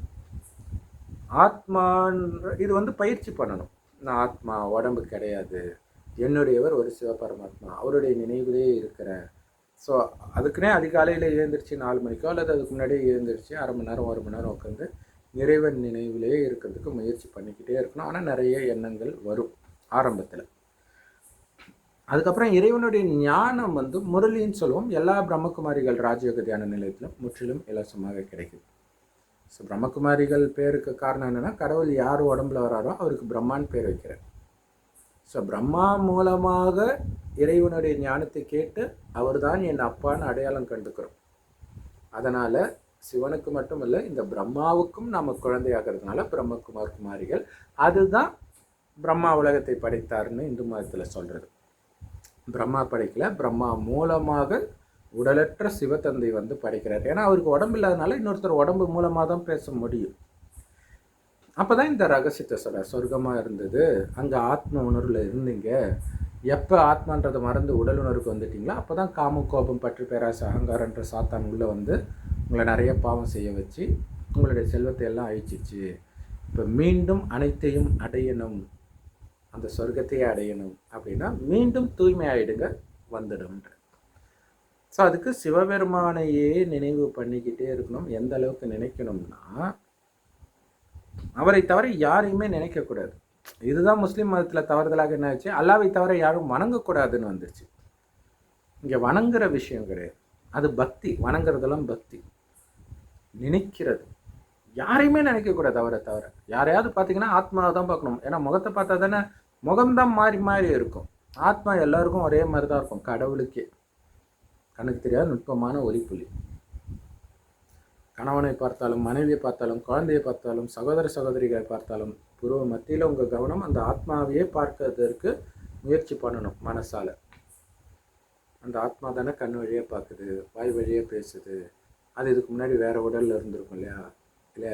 ஆத்மான்ற இது பயிற்சி பண்ணணும். நான் ஆத்மா, உடம்பு கிடையாது, என்னுடையவர் ஒரு சிவபரமாத்மா, அவருடைய நினைவிலே இருக்கிறேன். ஸோ அதுக்குன்னே அதிகாலையில் எழுந்திரிச்சு 4 மணிக்கோ அல்லது அதுக்கு முன்னாடியே எழுந்திரிச்சு அரை மணி நேரம் 1 மணி நேரம் உட்காந்து இறைவன் நினைவிலே இருக்கிறதுக்கு முயற்சி பண்ணிக்கிட்டே இருக்கணும். ஆனால் நிறைய எண்ணங்கள் வரும் ஆரம்பத்தில். அதுக்கப்புறம் இறைவனுடைய ஞானம் முரளின்னு சொல்லுவோம். எல்லா பிரம்மகுமாரிகள் ராஜயோக தியான நிலையத்திலும் முற்றிலும் இலவசமாக கிடைக்குது. ஸோ பிரம்மகுமாரிகள் பேருக்கு காரணம் என்னென்னா, கடவுள் யார் உடம்புல வராரோ அவருக்கு பிரம்மான்னு பேர் வைக்கிறார். ஸோ பிரம்மா மூலமாக இறைவனுடைய ஞானத்தை கேட்டு அவர் தான் என் அப்பான்னு அடையாளம் கண்டுக்கிறோம். அதனால் சிவனுக்கு மட்டும் இல்லை, இந்த பிரம்மாவுக்கும் நம்ம குழந்தையாகிறதுனால பிரம்மகுமார் குமாரிகள். அதுதான் பிரம்மா உலகத்தை படைத்தார்னு இந்து மதத்தில் சொல்கிறது. பிரம்மா படைக்கல, பிரம்மா மூலமாக உடலற்ற சிவத்தந்தை படைக்கிறார். ஏன்னா அவருக்கு உடம்பு இல்லாதனால இன்னொருத்தர் உடம்பு மூலமாக தான் பேச முடியும். அப்போ தான் இந்த ரகசியத்தை சொல்கிறார். சொர்க்கமாக இருந்தது, அங்கே ஆத்ம உணர்வில் இருந்தீங்க, எப்போ ஆத்மான்றதை மறந்து உடல் உணர்வுக்கு வந்துட்டீங்களோ அப்போ தான் காமம், கோபம், பற்று, பேராசை, அகங்காரன்ற சாத்தான் உள்ளே உங்களை நிறைய பாவம் செய்ய வச்சு உங்களுடைய செல்வத்தை எல்லாம் அழிச்சிச்சு. இப்போ மீண்டும் அனைத்தையும் அடையணும், அந்த சொர்க்கத்தையே அடையணும் அப்படின்னா மீண்டும் தூய்மை ஆகிடுங்க, வந்துடும்ன்ற. ஸோ அதுக்கு சிவபெருமானையே நினைவு பண்ணிக்கிட்டே இருக்கணும். எந்த அளவுக்கு நினைக்கணும்னா, அவரை தவிர யாரையுமே நினைக்கக்கூடாது. இதுதான் முஸ்லீம் மதத்தில் தவறுதலாக என்ன ஆச்சு, அல்லாவை தவிர யாரும் வணங்கக்கூடாதுன்னு வந்துருச்சு. இங்கே வணங்குற விஷயம் கிடையாது, அது பக்தி. வணங்குறதெல்லாம் பக்தி. நினைக்கிறது யாரையுமே நினைக்கக்கூடாது அவரை தவிர. யாரையாவது பார்த்தீங்கன்னா ஆத்மாவை தான் பார்க்கணும். ஏன்னா முகத்தை பார்த்தா தானே, முகம்தான் மாறி மாறி இருக்கும். ஆத்மா எல்லாருக்கும் ஒரே மாதிரி தான் இருக்கும். கடவுளுக்கே கணக்கு தெரியாத நுட்பமான ஒலிப்புலி. கணவனை பார்த்தாலும், மனைவியை பார்த்தாலும், குழந்தையை பார்த்தாலும், சகோதர சகோதரிகளை பார்த்தாலும் புருவ மத்தியில் உங்கள் கவனம் அந்த ஆத்மாவையே பார்க்கறதற்கு முயற்சி பண்ணணும் மனசால். அந்த ஆத்மா தானே கண் வழியாக பார்க்குது, வாய் வழியாக பேசுது. அது இதுக்கு முன்னாடி வேறு உடலில் இருந்திருக்கும் இல்லையா?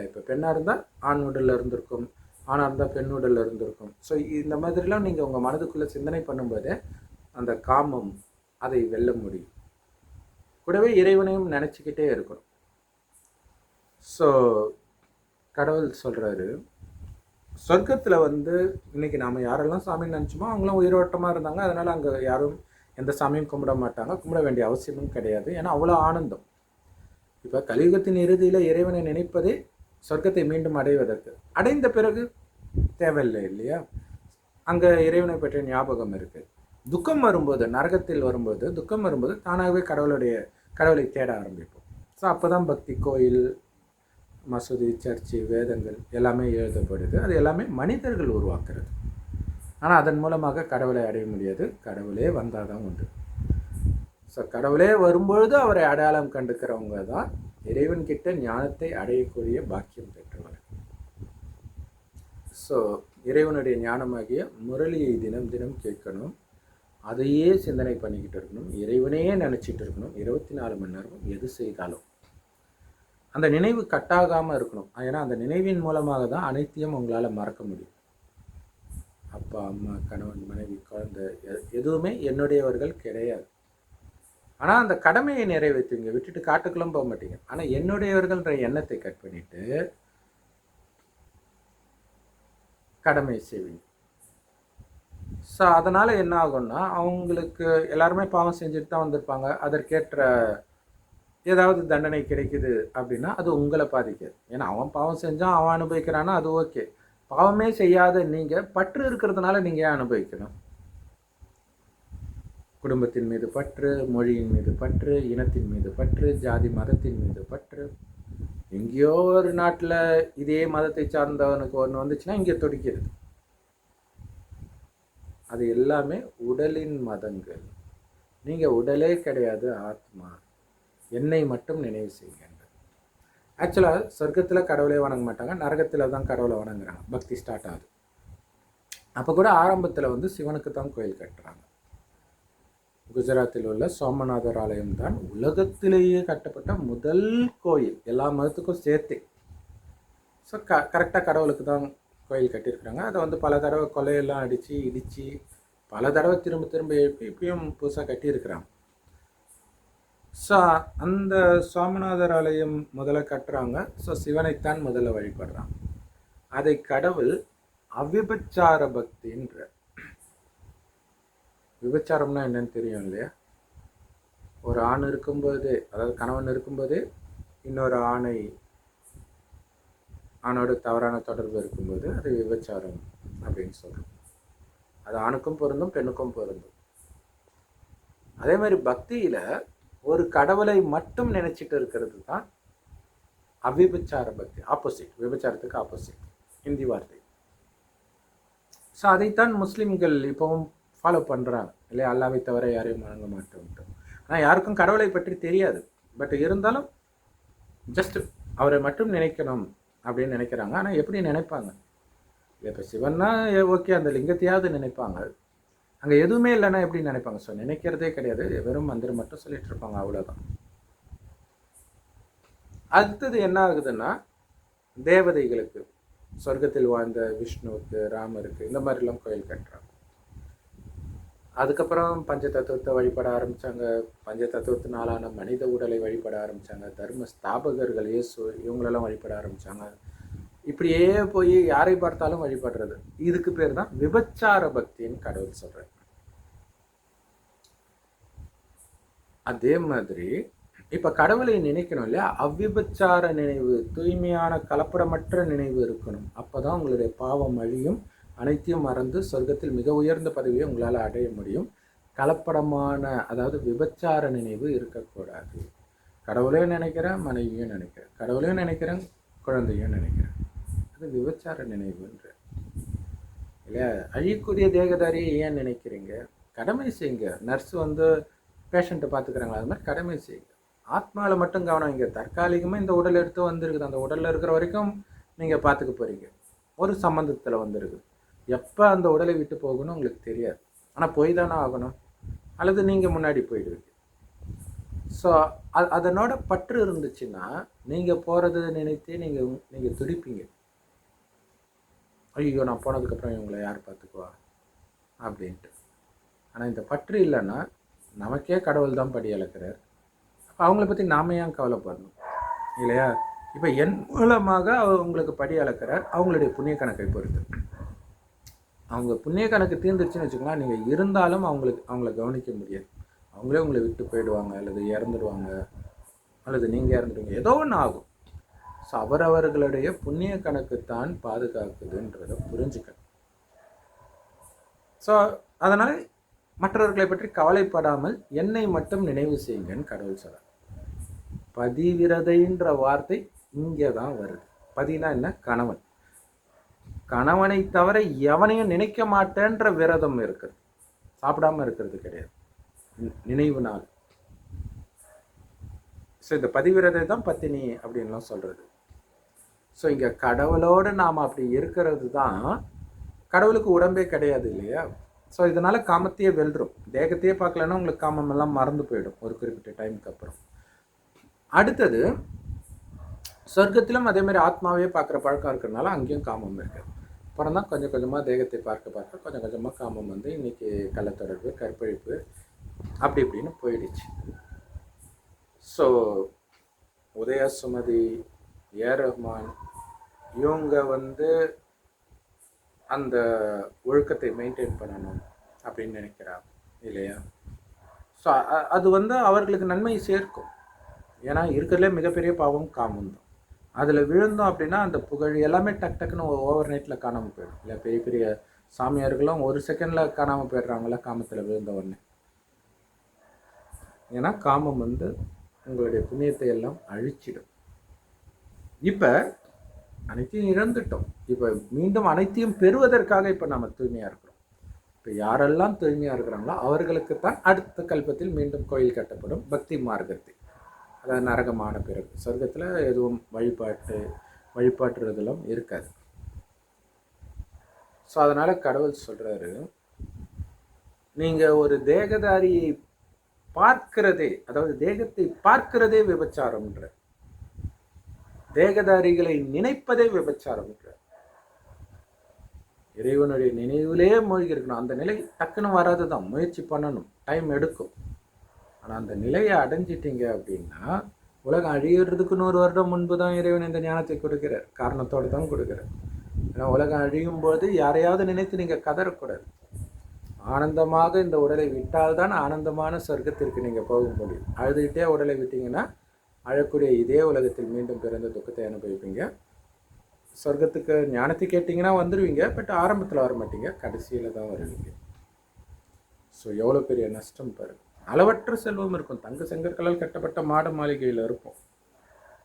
இப்போ பெண்ணாக இருந்தால் ஆண் உடலில் இருந்திருக்கும், ஆணாக இருந்தால் பெண் உடலில் இருந்திருக்கும். ஸோ இந்த மாதிரிலாம் நீங்கள் உங்கள் மனதுக்குள்ளே சிந்தனை பண்ணும்போதே அந்த காமம் அதை வெல்ல முடியும். கூடவே இறைவனையும் நினச்சிக்கிட்டே இருக்கணும். ஸோ கடவுள் சொல்கிறாரு, சொர்க்கத்தில் இன்றைக்கி நாம் யாரெல்லாம் சாமின்னு நினச்சோமோ அவங்களாம் உயிரோட்டமாக இருந்தாங்க. அதனால் அங்கே யாரும் எந்த சாமியும் கும்பிட மாட்டாங்க, கும்பிட வேண்டிய அவசியமும் கிடையாது. ஏன்னா அவ்வளோ ஆனந்தம். இப்போ கலியுகத்தின் இறுதியில் இறைவனை நினைப்பதே சொர்க்கத்தை மீண்டும் அடைவதற்கு. அடைந்த பிறகு தேவையில்லை இல்லையா? அங்கே இறைவனை பற்றிய ஞாபகம் இருக்குது. துக்கம் வரும்போது, நரகத்தில் வரும்போது, துக்கம் வரும்போது தானாகவே கடவுளை தேட ஆரம்பிப்போம். ஸோ அப்போ தான் பக்தி, கோயில், மசூதி, சர்ச்சு, வேதங்கள் எல்லாமே எழுதப்படுது. அது எல்லாமே மனிதர்கள் உருவாக்குறது. ஆனால் அதன் மூலமாக கடவுளை அடைய முடியாது. கடவுளே வந்தால் தான் உண்டு. ஸோ கடவுளே வரும்பொழுது அவரை அடையாளம் கண்டுக்கிறவங்க தான் இறைவன்கிட்ட ஞானத்தை அடையக்கூடிய பாக்கியம் பெற்றவர். ஸோ இறைவனுடைய ஞானமாகிய முரளியை தினம் தினம் கேட்கணும், அதையே சிந்தனை பண்ணிக்கிட்டு இருக்கணும், இறைவனையே நினச்சிட்டு இருக்கணும். 24 மணி நேரம் எது செய்தாலும் அந்த நினைவு கட்டாகாமல் இருக்கணும். ஏன்னா அந்த நினைவின் மூலமாக தான் அனைத்தையும் உங்களால் மறக்க முடியும். அப்பா, அம்மா, கணவன், மனைவி, குழந்தை எதுவுமே என்னுடையவர்கள் கிடையாது. ஆனால் அந்த கடமையை நிறைவேற்றுவீங்க, விட்டுட்டு காட்டுக்குள்ளும் போக மாட்டீங்க. ஆனால் என்னுடையவர்கள்ன்ற எண்ணத்தை கட் பண்ணிவிட்டு கடமை செய்வீங்க. ஸோ அதனால் என்ன ஆகும்னா, அவங்களுக்கு எல்லாருமே பாவம் செஞ்சுட்டு தான் வந்திருப்பாங்க. அதற்கேற்ற ஏதாவது தண்டனை கிடைக்குது அப்படின்னா அது உங்களை பாதிக்காது. ஏன்னா அவன் பாவம் செஞ்சான், அவன் அனுபவிக்கிறான்னா அது ஓகே. பாவமே செய்யாத நீங்கள் பற்று இருக்கிறதுனால நீங்கள் ஏன் அனுபவிக்கணும்? குடும்பத்தின் மீது பற்று, மொழியின் மீது பற்று, இனத்தின் மீது பற்று, ஜாதி மதத்தின் மீது பற்று. எங்கேயோ ஒரு நாட்டில் இதே மதத்தை சார்ந்தவனுக்கு ஒன்று வந்துச்சுன்னா இங்கே துடிக்கிறது. அது எல்லாமே உடலின் மதங்கள். நீங்கள் உடலே கிடையாது, ஆத்மா. என்னை மட்டும் நினைவு செய்யுங்க. ஆக்சுவலாக சொர்க்கத்தில் கடவுளே வணங்க மாட்டாங்க, நரகத்தில் தான் கடவுளை வணங்குறாங்க. பக்தி ஸ்டார்ட் ஆகுது. அப்போ கூட ஆரம்பத்தில் வந்து சிவனுக்கு தான் கோயில் கட்டுறாங்க. குஜராத்தில் உள்ள சோமநாதர் ஆலயம் தான் உலகத்திலேயே கட்டப்பட்ட முதல் கோயில், எல்லா மதத்துக்கும் சேர்த்து. ஸோ கரெக்டாக கடவுளுக்கு தான் கோயில் கட்டியிருக்கிறாங்க. அதை வந்து பல தடவை கொலையெல்லாம் அடித்து இடித்து பல தடவை திரும்ப திரும்ப எழுப்பி இப்பயும் புதுசாக கட்டியிருக்கிறாங்க. ஸோ அந்த சோமநாதர் ஆலயம் முதல்ல கட்டுறாங்க. ஸோ சிவனைத்தான் முதல்ல வழிபடுறாங்க. அதை கடவுள் அவிபச்சார பக்தின்ற. விபச்சாரம்னா என்னன்னு தெரியும் இல்லையா? ஒரு ஆண் இருக்கும்போது, அதாவது கணவன் இருக்கும்போது இன்னொரு ஆணோட தவறான தொடர்பு இருக்கும்போது அது விபச்சாரம் அப்படின்னு சொல்கிறோம். அது ஆணுக்கும் பொருந்தும், பெண்ணுக்கும் பொருந்தும். அதே மாதிரி பக்தியில் ஒரு கடவுளை மட்டும் நினைச்சிட்டு இருக்கிறது தான் அவிபச்சார பக்தி. ஆப்போசிட், விபச்சாரத்துக்கு ஆப்போசிட் ஹிந்தி வார்த்தை. ஸோ அதைத்தான் முஸ்லீம்கள் இப்போவும் ஃபாலோ பண்ணுறாங்க இல்லையா? அல்லாவை தவிர யாரையும் வணங்க மாட்டோம்ட்டு. ஆனால் யாருக்கும் கடவுளை பற்றி தெரியாது. பட் இருந்தாலும் ஜஸ்ட் அவரை மட்டும் நினைக்கணும் அப்படின்னு நினைக்கிறாங்க. ஆனால் எப்படி நினைப்பாங்க? இப்போ சிவன்னா ஓகே, அந்த லிங்கத்தையாவது நினைப்பாங்க. அங்கே எதுவுமே இல்லைன்னா எப்படி நினைப்பாங்க? ஸோ நினைக்கிறதே கிடையாது, வெறும் மந்திரம் மட்டும் சொல்லிட்டு இருப்பாங்க, அவ்வளோதான். அடுத்தது என்ன ஆகுதுன்னா, தேவதைகளுக்கு, சொர்க்கத்தில் வாழ்ந்த விஷ்ணுவுக்கு, ராமருக்கு, இந்த மாதிரிலாம் கோயில் கட்டுறாங்க. அதுக்கப்புறம் பஞ்ச தத்துவத்தை வழிபட ஆரம்பித்தாங்க. பஞ்ச தத்துவத்தினாலான மனித உடலை வழிபட ஆரம்பித்தாங்க. தர்ம ஸ்தாபகர்கள் இயேசு இவங்களெல்லாம் வழிபட ஆரம்பித்தாங்க. இப்படியே போய் யாரை பார்த்தாலும் வழிபடுறது. இதுக்கு பேர் தான் விபச்சார பக்தின்னு கடவுள் சொல்றார். அதே மாதிரி இப்ப கடவுளை நினைக்கணும் இல்லையா? அவ்விபச்சார நினைவு, தூய்மையான கலப்படமற்ற நினைவு இருக்கணும். அப்பதான் உங்களுடைய பாவம் அழியும். அனைத்தையும் மறந்து சொர்க்கத்தில் மிக உயர்ந்த பதவியை உங்களால் அடைய முடியும். கலப்படமான, அதாவது விபச்சார நினைவு இருக்கக்கூடாது. கடவுளையும் நினைக்கிறேன், மனைவியும் நினைக்கிறேன், கடவுளையும் நினைக்கிறேன், குழந்தையும் நினைக்கிறேன். அது விபச்சார நினைவுன்ற இல்லையா? அழியக்கூடிய தேகதாரியை ஏன் நினைக்கிறீங்க? கடமை செய்யுங்க. நர்ஸ் வந்து பேஷண்ட்டை பார்த்துக்கிறாங்களா? அது மாதிரி கடமை செய்யுங்க. ஆத்மாவில் மட்டும் கவனம். இங்கே தற்காலிகமாக இந்த உடல் எடுத்து வந்துருக்குது. அந்த உடலில் இருக்கிற வரைக்கும் நீங்கள் பார்த்துக்க போகிறீங்க. ஒரு சம்பந்தத்தில் வந்துருக்குது. எப்போ அந்த உடலை விட்டு போகணும் உங்களுக்கு தெரியாது. ஆனால் போய் தானே ஆகணும், அல்லது நீங்கள் முன்னாடி போயிடுவீங்க. ஸோ அதனோட பற்று இருந்துச்சுன்னா நீங்கள் போகிறத நினைத்தே நீங்கள் துடிப்பீங்க. ஐயோ, நான் போனதுக்கப்புறம் இவங்களை யார் பார்த்துக்குவா அப்படின்ட்டு. ஆனால் இந்த பற்று இல்லைன்னா நமக்கே கடவுள் தான் படி அளக்கிறார். அப்போ அவங்கள பற்றி நாம ஏன் கவலைப்படணும் இல்லையா? இப்போ என் மூலமாக அவங்களுக்கு படி அளக்கிறார். அவங்களுடைய புண்ணிய கணக்கை பொறுத்து. அவங்க புண்ணிய கணக்கு தீர்ந்துச்சுன்னு வச்சுக்கலாம், நீங்கள் இருந்தாலும் அவங்கள கவனிக்க முடியாது. அவங்களே உங்களை விட்டு போயிடுவாங்க, அல்லது இறந்துடுவாங்க, அல்லது நீங்கள் இறந்துடுவீங்க, ஏதோ ஒன்று ஆகும். ஸோ அவரவர்களுடைய புண்ணிய கணக்கு தான் பாதுகாக்குதுன்றதை புரிஞ்சுக்கணும். ஸோ அதனால் மற்றவர்களை பற்றி கவலைப்படாமல் என்னை மட்டும் நினைவு செய்யுங்கன்னு கடவுள் சொல்கிறார். பதிவிரதைன்ற வார்த்தை இங்கே தான் வருது. பதினா என்ன? கணவன். கணவனை தவிர எவனையும் நினைக்க மாட்டேன்ற விரதம் இருக்குது. சாப்பிடாம இருக்கிறது கிடையாது, நினைவு நாள். ஸோ இந்த பதிவிரதை தான் பத்தினி அப்படின்லாம் சொல்கிறது. ஸோ இங்கே கடவுளோடு நாம் அப்படி இருக்கிறது தான். கடவுளுக்கு உடம்பே கிடையாது இல்லையா? ஸோ இதனால் காமத்தையே வெல்றோம். தேகத்தையே பார்க்கலன்னா உங்களுக்கு காமமெல்லாம் மறந்து போயிடும் ஒரு குறிப்பிட்ட டைமுக்கு அப்புறம். அடுத்தது சொர்க்கத்திலும் அதே மாதிரி ஆத்மாவே பார்க்குற பழக்கம் இருக்கிறதுனால அங்கேயும் காமம் இருக்குது. அப்புறம் தான் கொஞ்சம் கொஞ்சமாக தேகத்தை பார்க்க கொஞ்சம் கொஞ்சமாக காமம் வந்து இன்றைக்கி கள்ளத்தொடர்பு, கற்பழிப்பு அப்படி இப்படின்னு போயிடுச்சு. ஸோ உதயா சுமதி, ரஹ்மான் இவங்க வந்து அந்த ஒழுக்கத்தை மெயின்டைன் பண்ணணும் அப்படின்னு நினைக்கிறாங்க இல்லையா? ஸோ அது வந்து அவர்களுக்கு நன்மை சேர்க்கும். ஏன்னா இருக்கிறதுலே மிகப்பெரிய பாவம் காமம் தான். அதில் விழுந்தோம் அப்படின்னா அந்த புகழ் எல்லாமே டக்குன்னு ஓவர் நைட்டில் காணாமல் போயிடும் இல்லை? பெரிய பெரிய சாமியார்களும் ஒரு செகண்டில் காணாமல் போயிடுறாங்களா காமத்தில் விழுந்த உடனே. ஏன்னா காமம் வந்து உங்களுடைய புண்ணியத்தை எல்லாம் அழிச்சிடும். இப்போ அனைத்தையும் இழந்துட்டோம். இப்போ மீண்டும் அனைத்தையும் பெறுவதற்காக இப்போ நம்ம தூய்மையாக இருக்கிறோம். இப்போ யாரெல்லாம் தூய்மையாக இருக்கிறாங்களோ அவர்களுக்கு தான் அடுத்த கல்பத்தில் மீண்டும் கோயில் கட்டப்படும் பக்தி மார்க்கத்தில். அதாவது நரகமான பிறகு சொர்க்கத்தில் எதுவும் வழிபாட்டுறதெல்லாம் இருக்காது. ஸோ அதனால் கடவுள் சொல்கிறாரு, நீங்கள் ஒரு தேகதாரியை பார்க்கிறதே, அதாவது தேகத்தை பார்க்கிறதே விபச்சாரம்ன்ற, தேகதாரிகளை நினைப்பதே விபச்சாரம்ன்ற. இறைவனுடைய நினைவிலே மூழ்கி இருக்கணும். அந்த நிலை டக்குன்னு வராது தான், முயற்சி பண்ணணும், டைம் எடுக்கும். ஆனால் அந்த நிலையை அடைஞ்சிட்டிங்க அப்படின்னா உலகம் அழிகிறதுக்கு 100 வருடம் முன்பு தான் இறைவன் இந்த ஞானத்தை கொடுக்கிறார். காரணத்தோடு தான் கொடுக்கிறார். ஏன்னா உலகம் அழியும் போது யாரையாவது நினைத்து நீங்கள் கதறக்கூடாது. ஆனந்தமாக இந்த உடலை விட்டால்தான் ஆனந்தமான சொர்க்கத்திற்கு நீங்கள் போக முடியும். அழுதுகிட்டே உடலை விட்டீங்கன்னா அழக்கூடிய இதே உலகத்தில் மீண்டும் பிறந்த துக்கத்தை அனுபவிப்பீங்க. சொர்க்கத்துக்கு ஞானத்தை கேட்டிங்கன்னா வந்துடுவீங்க, பட் ஆரம்பத்தில் வர மாட்டீங்க, கடைசியில் தான் வருவீங்க. ஸோ எவ்வளோ பெரிய நஷ்டம் பாருங்கள். அளவற்ற செல்வம் இருக்கும், தங்க செங்கற்களால் கட்டப்பட்ட மாட மாளிகையில் இருக்கும்.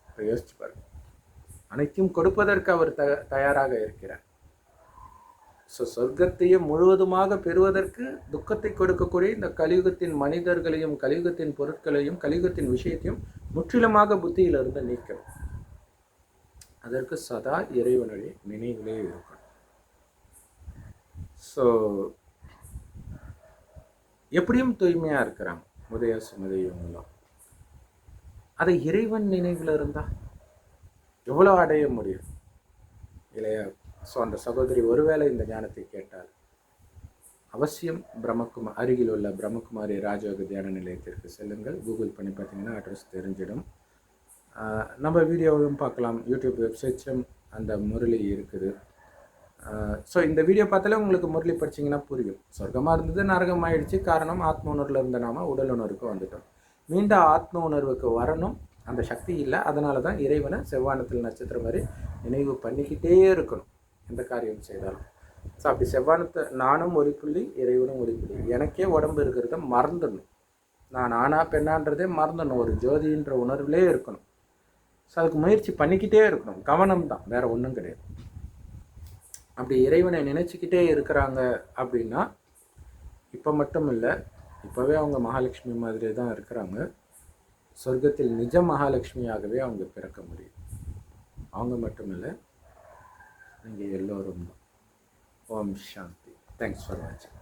இப்போ யோசிச்சு பாருங்க. அனைத்தையும் கொடுப்பதற்கு அவர் தயாராக இருக்கிறார். ஸோ சொர்க்கத்தையே முழுவதுமாக பெறுவதற்கு துக்கத்தை கொடுக்கக்கூடிய இந்த கலியுகத்தின் மனிதர்களையும் கலியுகத்தின் பொருட்களையும் கலியுகத்தின் விஷயத்தையும் முற்றிலுமாக புத்தியிலிருந்து நீக்கணும். அதற்கு சதா இறைவனுடைய நினைவிலே இருக்கணும். ஸோ எப்படியும் தூய்மையாக இருக்கிறாங்க உதய சுமதி இவங்களாம். அதை இறைவன் நினைவில் இருந்தால் எவ்வளோ அடைய முடியும் இல்லையா? ஸோ அந்த சகோதரி ஒருவேளை இந்த ஞானத்தை கேட்டால் அவசியம் அருகில் உள்ள பிரம்மகுமாரி ராஜயோக தியான நிலையத்திற்கு செல்லுங்கள். கூகுள் பண்ணி பார்த்தீங்கன்னா அட்ரஸ் தெரிஞ்சிடும். நம்ம வீடியோவும் பார்க்கலாம். யூடியூப் வெப்சைட்ஸும் அந்த முரளி இருக்குது. ஸோ இந்த வீடியோ பார்த்தாலே உங்களுக்கு முரளி படிச்சிங்கன்னா புரியும். சொர்க்கமாக இருந்தது நரகம் ஆயிடுச்சு. காரணம் ஆத்ம உணர்வில் இருந்த நாம உடல் உணர்வுக்கு வந்துட்டோம். மீண்டும் ஆத்ம உணர்வுக்கு வரணும், அந்த சக்தி இல்லை. அதனால தான் இறைவனை செவ்வானத்தில் நட்சத்திரம் மாதிரி நினைவு பண்ணிக்கிட்டே இருக்கணும் எந்த காரியம் செய்தாலும். ஸோ அப்படி செவ்வானத்தை நானும் ஒரு புள்ளி, இறைவனும் ஒரு புள்ளி. எனக்கே உடம்பு இருக்கிறத மறந்துடணும். நான் ஆனா பெண்ணான்றதே மறந்துடணும். ஒரு ஜோதின்ற உணர்விலே இருக்கணும். ஸோ அதுக்கு முயற்சி பண்ணிக்கிட்டே இருக்கணும். கவனம் தான், வேறு ஒன்றும் கிடையாது. அப்படி இறைவனை நினச்சிக்கிட்டே இருக்கிறாங்க அப்படின்னா இப்போ மட்டும் இல்லை, இப்போவே அவங்க மகாலட்சுமி மாதிரி தான் இருக்கிறாங்க. சொர்க்கத்தில் நிஜ மகாலட்சுமியாகவே அவங்க பிறக்க முடியும். அவங்க மட்டும் இல்லை, நீங்கள் எல்லோரும் தான். ஓம் சாந்தி. தேங்க்ஸ் ஃபார் வாட்சிங்.